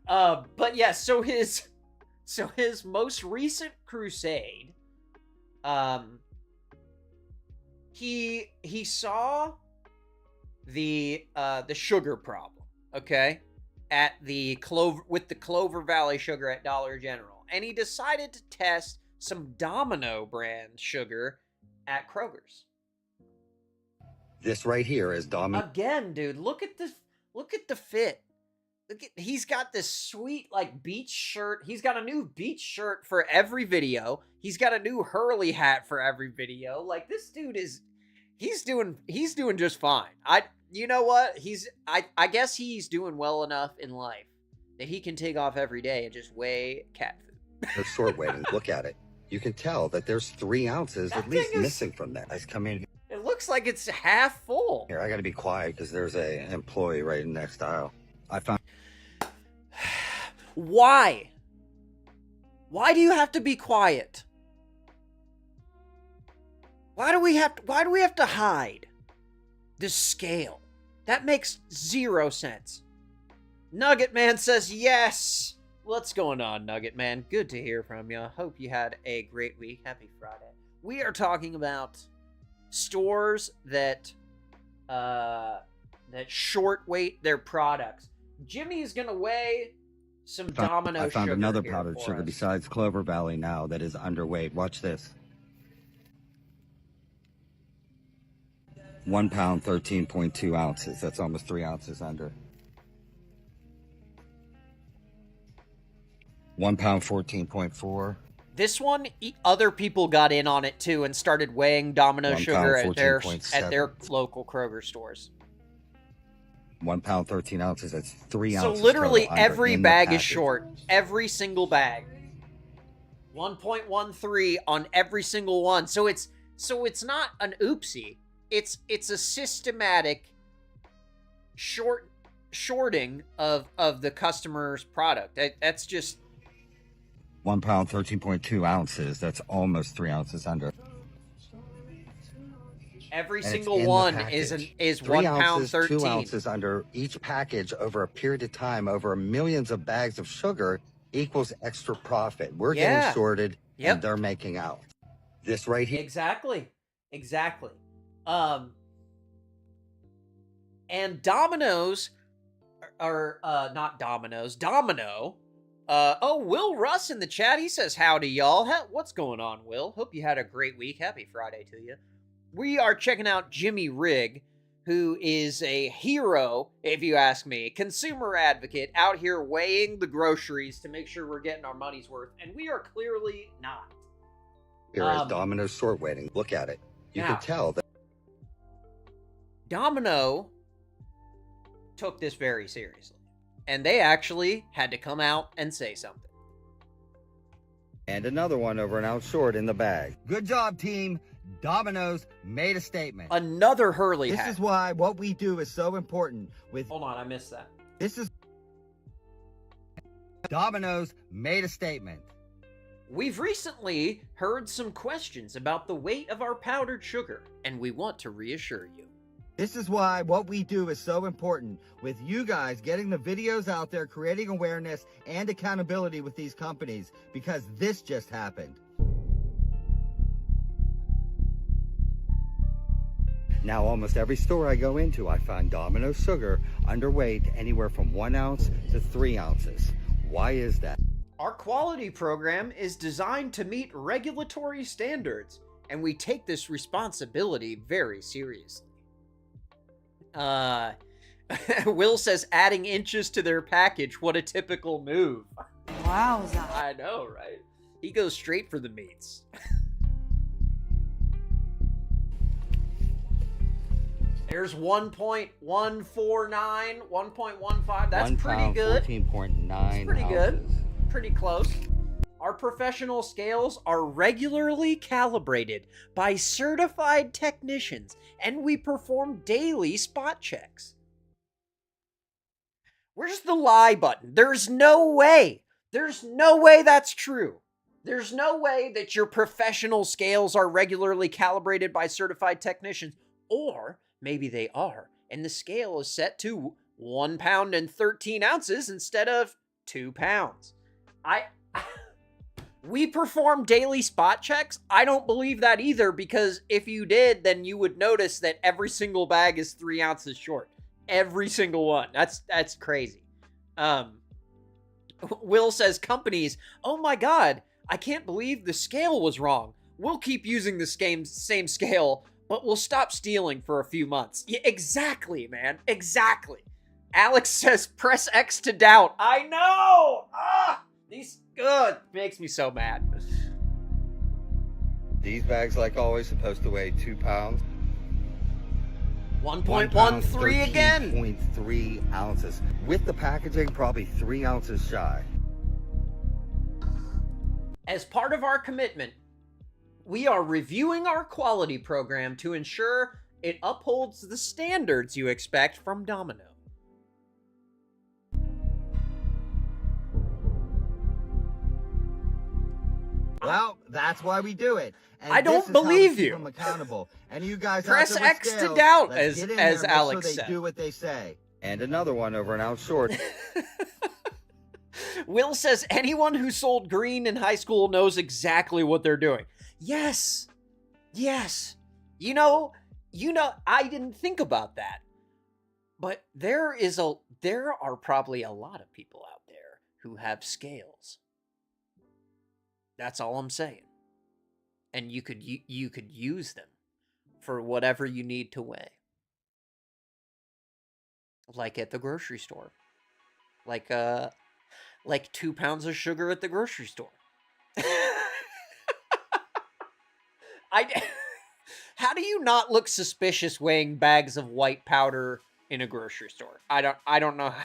But yeah, so his most recent crusade, he saw the sugar problem, okay, at the Clover Valley sugar at Dollar General, and he decided to test some Domino brand sugar at Kroger's. This right here is Domino. Again, dude, look at the fit. He's got this sweet, like, beach shirt. He's got a new beach shirt for every video. He's got a new Hurley hat for every video. Like, this dude he's doing just fine. You know what? I guess he's doing well enough in life that he can take off every day and just weigh cat food. They're short weighting. Look at it. You can tell that there's 3 ounces That at least thing is- missing from that. Let's come in It looks like it's half full. here. I got to be quiet because there's an employee right in the next aisle. I found. Why? Why do you have to be quiet? Why do we have to hide the scale? That makes 0 sense. Nugget Man says yes. What's going on, Nugget Man? Good to hear from you. Hope you had a great week. Happy Friday. We are talking about stores that short weight their products. Jimmy's gonna weigh some Domino sugar. I found another here powdered for sugar us. besides Clover Valley now that is underweight. Watch this. 1 pound, 13.2 ounces. That's almost 3 ounces under. 1 pound, 14.4. This one, other people got in on it too and started weighing Domino 1 sugar pound, at their 14.7. local Kroger stores. 1 pound, 13 ounces. That's 3 So ounces. literally total under every in the bag is package. short. Every single bag. 1.13 on every single one. So it's not an oopsie. It's a systematic shorting of the customer's product. That's just 1 pound, 13.2 ounces. That's almost 3 ounces under. every And it's single in the one package. is 3 1 pound ounces, 13. 2 ounces under each package over a period of time, over millions of bags of sugar equals extra profit. We're Yeah. getting shorted Yep. and they're making out. This right here. Exactly. And Domino's are not Domino's. Domino. Will Russ in the chat. He says, howdy, y'all. What's going on, Will? Hope you had a great week. Happy Friday to you. We are checking out Jimmy Rigg, who is a hero, if you ask me. Consumer advocate out here weighing the groceries to make sure we're getting our money's worth. And we are clearly not. Here is Domino's short weighting. Look at it. You now- can tell that Domino took this very seriously, and they actually had to come out and say something. And another one over an ounce short in the bag. Good job, team. Domino's made a statement. Another Hurley This hack. is why what we do is so important with... Hold on, I missed that. This is... Domino's made a statement. We've recently heard some questions about the weight of our powdered sugar, and we want to reassure you. This is why what we do is so important with you guys getting the videos out there, creating awareness and accountability with these companies, because this just happened. Now, almost every store I go into, I find Domino sugar underweight anywhere from 1 ounce to 3 ounces. Why is that? Our quality program is designed to meet regulatory standards, and we take this responsibility very seriously. Will says adding inches to their package, what a typical move. Wowza. I know, right? He goes straight for the meats. There's 1.149, 1.15. That's pretty good. 14.9 Pretty good. ounces. Pretty close. Our professional scales are regularly calibrated by certified technicians, and we perform daily spot checks. Where's the lie button? There's no way. There's no way that's true. There's no way that your professional scales are regularly calibrated by certified technicians. Or maybe they are, and the scale is set to 1 pound and 13 ounces instead of 2 pounds. We perform daily spot checks. I don't believe that either, because if you did, then you would notice that every single bag is 3 ounces short. Every single one. That's crazy. Will says companies, oh my God, I can't believe the scale was wrong. We'll keep using the same scale, but we'll stop stealing for a few months. Yeah, exactly, man. Exactly. Alex says press X to doubt. I know! These good makes me so mad. These bags, like always, supposed to weigh 2 pounds. 1.13 again. 0.3 ounces. With the packaging, probably 3 ounces shy. As part of our commitment, we are reviewing our quality program to ensure it upholds the standards you expect from Domino. Well, that's why we do it. And I don't this is how we believe keep you. them accountable. And you guys Press out there with X to scales, doubt, let's as get in there and make Alex sure they said. do what they say. And another one over an ounce short. Will says anyone who sold green in high school knows exactly what they're doing. Yes. Yes. You know, I didn't think about that. But there are probably a lot of people out there who have scales. That's all I'm saying. And you could use them for whatever you need to weigh. Like at the grocery store. Like 2 pounds of sugar at the grocery store. How do you not look suspicious weighing bags of white powder in a grocery store? I don't know.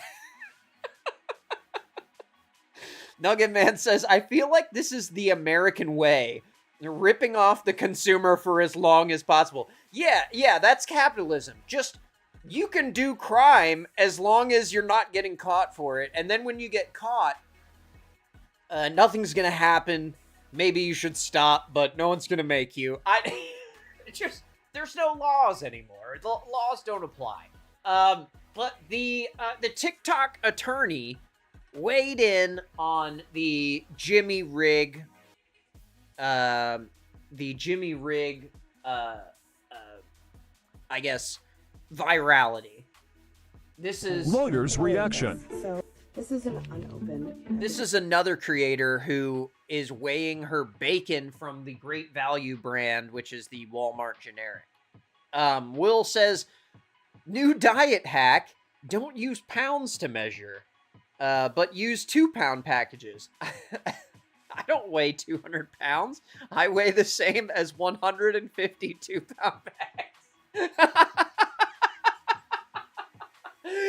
Nugget Man says, I feel like this is the American way. Ripping off the consumer for as long as possible. Yeah, that's capitalism. Just, you can do crime as long as you're not getting caught for it. And then when you get caught, nothing's gonna happen. Maybe you should stop, but no one's gonna make you. There's no laws anymore. The laws don't apply. But the TikTok attorney weighed in on the Jimmy Rig, I guess, virality. This is Lawyer's reaction. So this is an unopened. This is another creator who is weighing her bacon from the Great Value brand, which is the Walmart generic. Will says, new diet hack, don't use pounds to measure, but use 2 pound packages. I don't weigh 200 pounds. I weigh the same as 152 pound bags.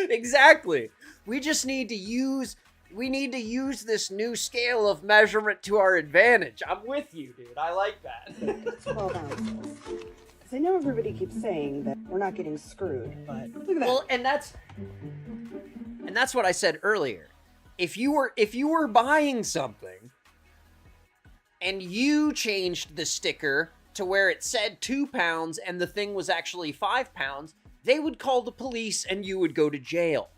Exactly. We just need to use this new scale of measurement to our advantage. I'm with you, dude. I like that. 12 ounces. Because I know everybody keeps saying that we're not getting screwed, but look at that. Well, and that's what I said earlier. If you were buying something and you changed the sticker to where it said 2 pounds and the thing was actually 5 pounds, they would call the police and you would go to jail.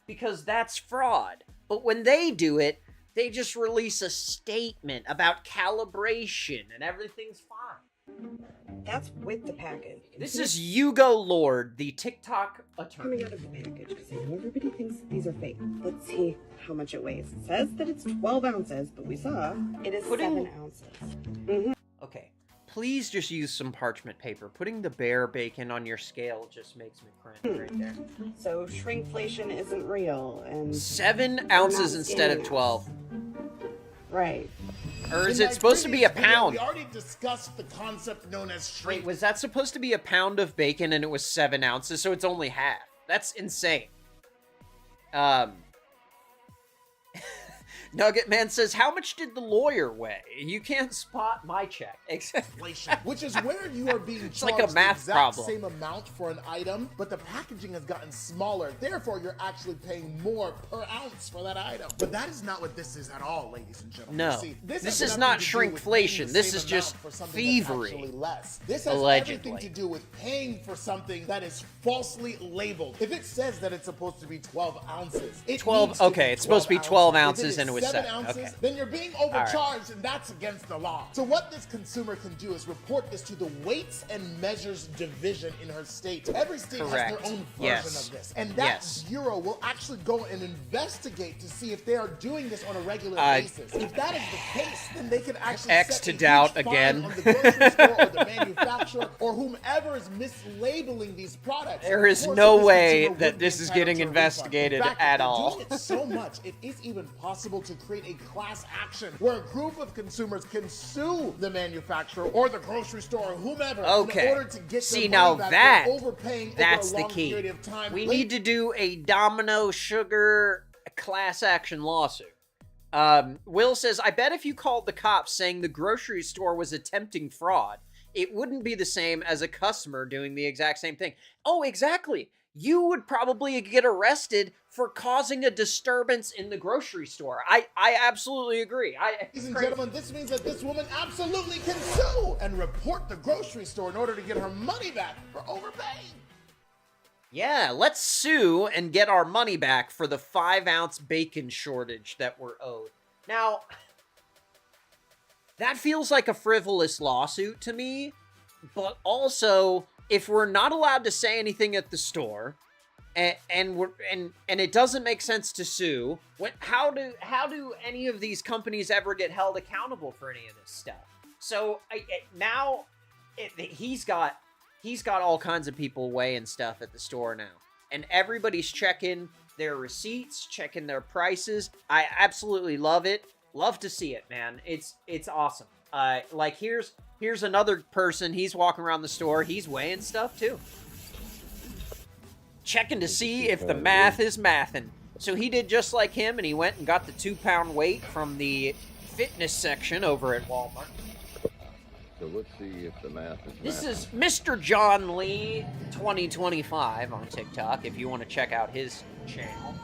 Because that's fraud. But when they do it, they just release a statement about calibration and everything's fine. That's with the package. This is Hugo Lord, the TikTok attorney. Coming out of the package, because I know everybody thinks these are fake. Let's see how much it weighs. It says that it's 12 ounces, but we saw it is 7 ounces. Mm-hmm. Okay, please just use some parchment paper. Putting the bear bacon on your scale just makes me cringe right there. So shrinkflation isn't real, and 7 ounces instead of 12. Right. Or is it supposed to be a pound? We already discussed the concept known as shrink. Wait, was that supposed to be a pound of bacon and it was 7 ounces, so it's only half? That's insane. Nugget Man says, how much did the lawyer weigh? You can't spot my check. Inflation, which is where you are being charged like a math the exact problem. same amount for an item, but the packaging has gotten smaller. Therefore, you're actually paying more per ounce for that item. But that is not what this is at all, ladies and gentlemen. No, See, this has is nothing not to do with shrinkflation. paying the This same is amount just for something thievery. that's actually less. This has Allegedly. everything to do with paying for something that is falsely labeled. If it says that it's supposed to be 12 ounces, it 12 needs to okay, be it's supposed to be 12 ounces If it and it is was 7 7. ounces, Okay. then you're being overcharged, and that's against the law. So what this consumer can do is report this to the Weights and Measures Division in her state. Every state Correct. has their own version Yes. of this, and that Yes. bureau will actually go and investigate to see if they are doing this on a regular basis. If that is the case, then they can actually X set to a huge doubt fine again. on the grocery store or the manufacturer or whomever is mislabeling these products. There is Of course, no this way consumer that would be this is entitled getting to a refund. investigated In fact, at they're all. doing it so much, it is even possible to create a class action where a group of consumers can sue the manufacturer or the grocery store or whomever Okay. in order to get See, their now money back that- for overpaying That's over a the long key. period of time. We need to do a Domino Sugar class action lawsuit. Will says, I bet if you called the cops saying the grocery store was attempting fraud, it wouldn't be the same as a customer doing the exact same thing. Oh, exactly. You would probably get arrested for causing a disturbance in the grocery store. I absolutely agree. Ladies and gentlemen, this means that this woman absolutely can sue and report the grocery store in order to get her money back for overpaying. Yeah, let's sue and get our money back for the 5-ounce bacon shortage that we're owed. Now, that feels like a frivolous lawsuit to me, but also, if we're not allowed to say anything at the store, and it doesn't make sense to sue, how do any of these companies ever get held accountable for any of this stuff? So he's got all kinds of people weighing stuff at the store now, and everybody's checking their receipts, checking their prices. I absolutely love it. Love to see it, man. It's awesome. Like here's another person. He's walking around the store. He's weighing stuff too, checking to see if the math is mathin'. So he did just like him, and he went and got the 2-pound weight from the fitness section over at Walmart. So let's see if the math is This is Mr. John Lee 2025 on TikTok, if you want to check out his channel.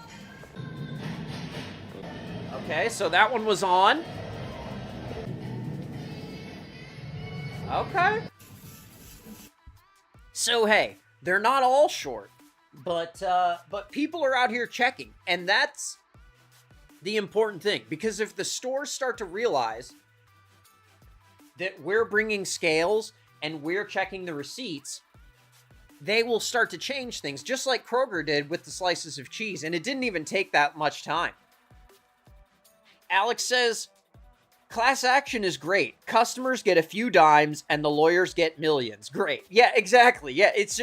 Okay, so that one was on. Okay. So hey, they're not all short, but people are out here checking, and that's the important thing, because if the stores start to realize that we're bringing scales and we're checking the receipts, they will start to change things, just like Kroger did with the slices of cheese, and it didn't even take that much time. Alex says, class action is great. Customers get a few dimes and the lawyers get millions. Great. Yeah, exactly. Yeah, it's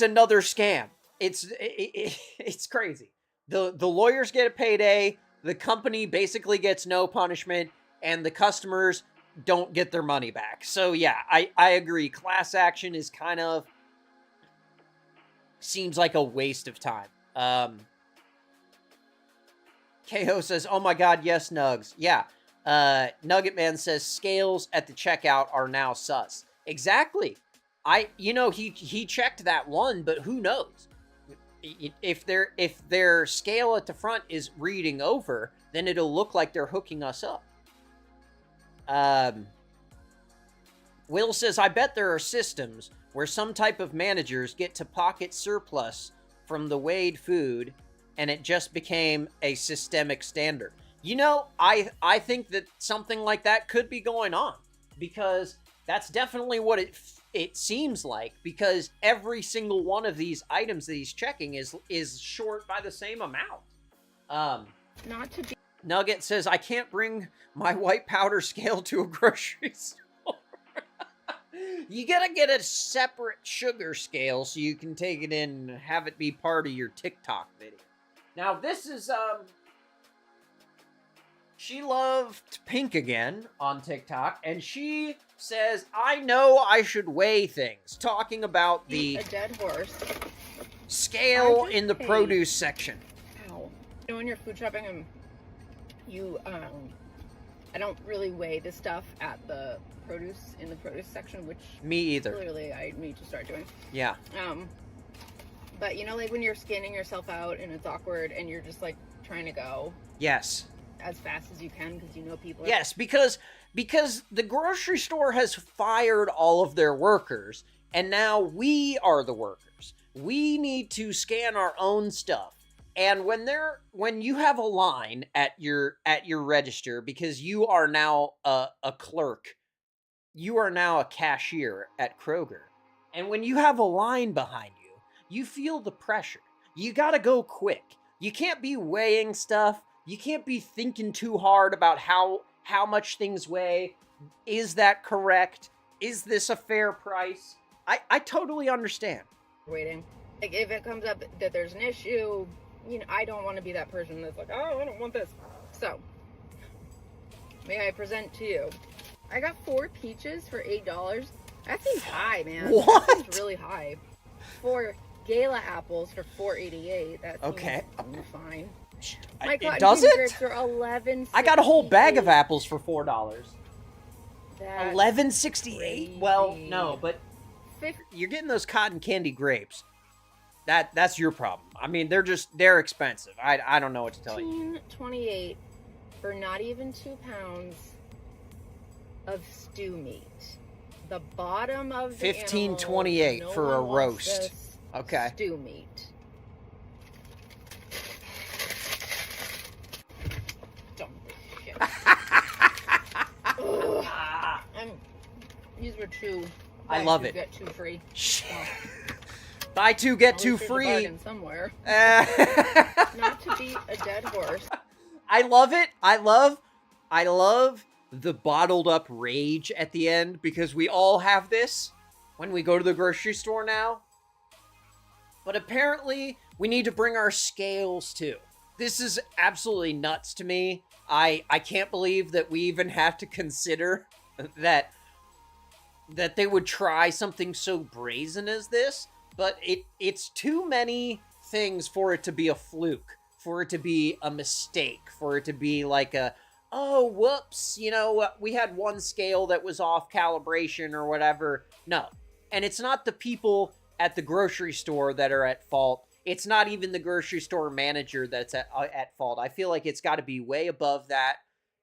another scam. It's crazy. The lawyers get a payday, the company basically gets no punishment, and the customers don't get their money back. So yeah, I agree. Class action is kind of seems like a waste of time. KO says, oh my god, yes, Nugs. Yeah. Nugget Man says scales at the checkout are now sus. Exactly. He checked that one, but who knows? If their scale at the front is reading over, then it'll look like they're hooking us up. Will says, I bet there are systems where some type of managers get to pocket surplus from the weighed food, and it just became a systemic standard. I think that something like that could be going on, because that's definitely what it seems like, because every single one of these items that he's checking is short by the same amount. Not to be... Nugget says, I can't bring my white powder scale to a grocery store. You gotta get a separate sugar scale so you can take it in and have it be part of your TikTok video. Now, this is, she loved Pink again on TikTok, and she says, I know I should weigh things, talking about the a dead horse scale in the produce section. Ow. When you're food shopping, I don't really weigh the stuff at the produce section, which me either. Clearly I need to start doing. Yeah. But like when you're scanning yourself out and it's awkward and you're just like trying to go. Yes. As fast as you can because people. Yes, because the grocery store has fired all of their workers, and now we are the workers. We need to scan our own stuff. And when you have a line at your register, because you are now a clerk, you are now a cashier at Kroger. And when you have a line behind you, you feel the pressure. You gotta go quick. You can't be weighing stuff. You can't be thinking too hard about how much things weigh. Is that correct? Is this a fair price? I totally understand. Waiting. Like if it comes up that there's an issue, I don't want to be that person that's like, oh, I don't want this. So, may I present to you? I got 4 peaches for $8. That seems high, man. What? That seems really high. 4 Gala apples for $4.88. That seems fine. My Does it? grapes are $11.68. I got a whole bag of apples for $4. That's $11.68? Well, no, but you're getting those cotton candy grapes. That's your problem. I mean, they're expensive. I don't know what to tell you. $15.28 for not even 2 pounds of stew meat. The bottom of the $15.28 for a roast. Okay. Stew meat. Dumb shit. These were 2. I love it. Get 2 free. Buy 2 get 2 free. Somewhere. Not to beat a dead horse. I love it. I love the bottled up rage at the end, because we all have this when we go to the grocery store now. But apparently we need to bring our scales too. This is absolutely nuts to me. I can't believe that we even have to consider that they would try something so brazen as this. But it's too many things for it to be a fluke, for it to be a mistake, for it to be like oh, whoops, we had one scale that was off calibration or whatever. No. And it's not the people at the grocery store that are at fault. It's not even the grocery store manager that's at fault. I feel like it's got to be way above that.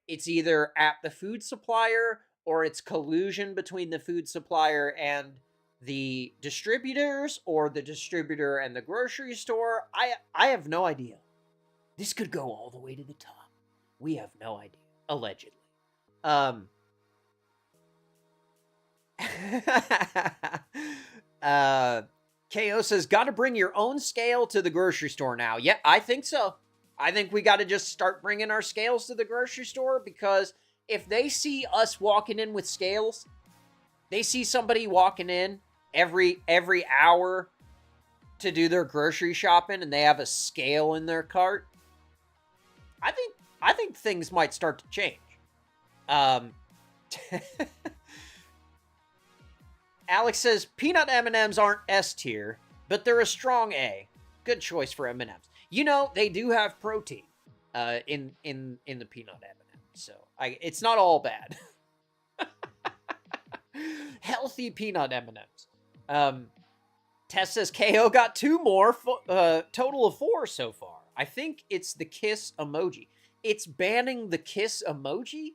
It's either at the food supplier, or it's collusion between the food supplier and the distributors, or the distributor and the grocery store. I have no idea. This could go all the way to the top. We have no idea. Allegedly. KO says, gotta bring your own scale to the grocery store now. Yeah, I think so. I think we gotta just start bringing our scales to the grocery store, because if they see us walking in with scales, they see somebody walking in every hour to do their grocery shopping, and they have a scale in their cart, I think things might start to change. Alex says, peanut M&Ms aren't S tier, but they're a strong A. Good choice for M&Ms. You know, they do have protein in the peanut M&Ms, so it's not all bad. Healthy peanut M&Ms. Tess says KO got 2 more, total of 4 so far. I think it's the kiss emoji. It's banning the kiss emoji?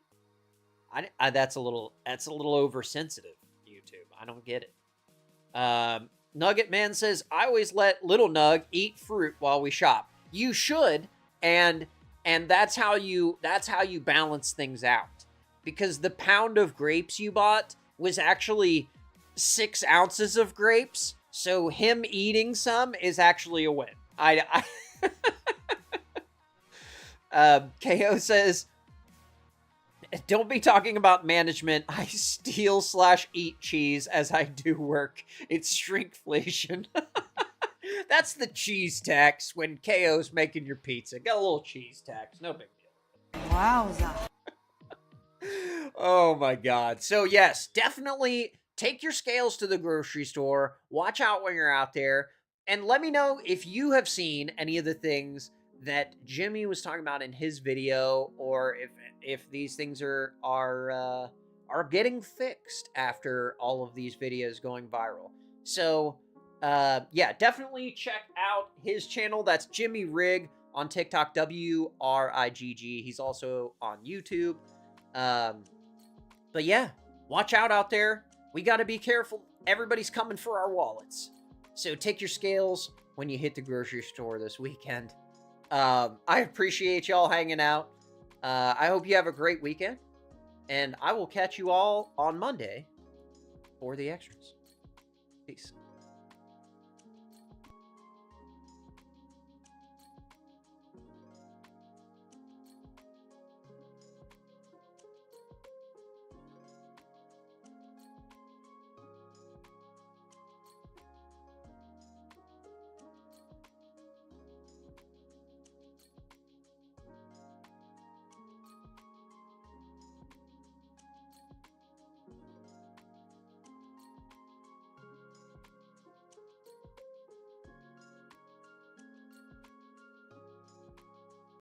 That's a little oversensitive, YouTube. I don't get it. Nugget Man says, I always let little Nug eat fruit while we shop. You should, and that's how you balance things out. Because the pound of grapes you bought was actually 6 ounces of grapes, so him eating some is actually a win. KO says, don't be talking about management. I steal/eat cheese as I do work. It's shrinkflation. That's the cheese tax when KO's making your pizza. Got a little cheese tax. No big deal. Wowza. Oh my God. So yes, definitely take your scales to the grocery store. Watch out when you're out there. And let me know if you have seen any of the things that Jimmy was talking about in his video, or if these things are getting fixed after all of these videos going viral. So yeah, definitely check out his channel. That's Jimmy Rigg on TikTok, WRIGG. He's also on YouTube. But yeah, watch out there. We got to be careful. Everybody's coming for our wallets. So take your scales when you hit the grocery store this weekend. I appreciate y'all hanging out. I hope you have a great weekend. And I will catch you all on Monday for the extras. Peace.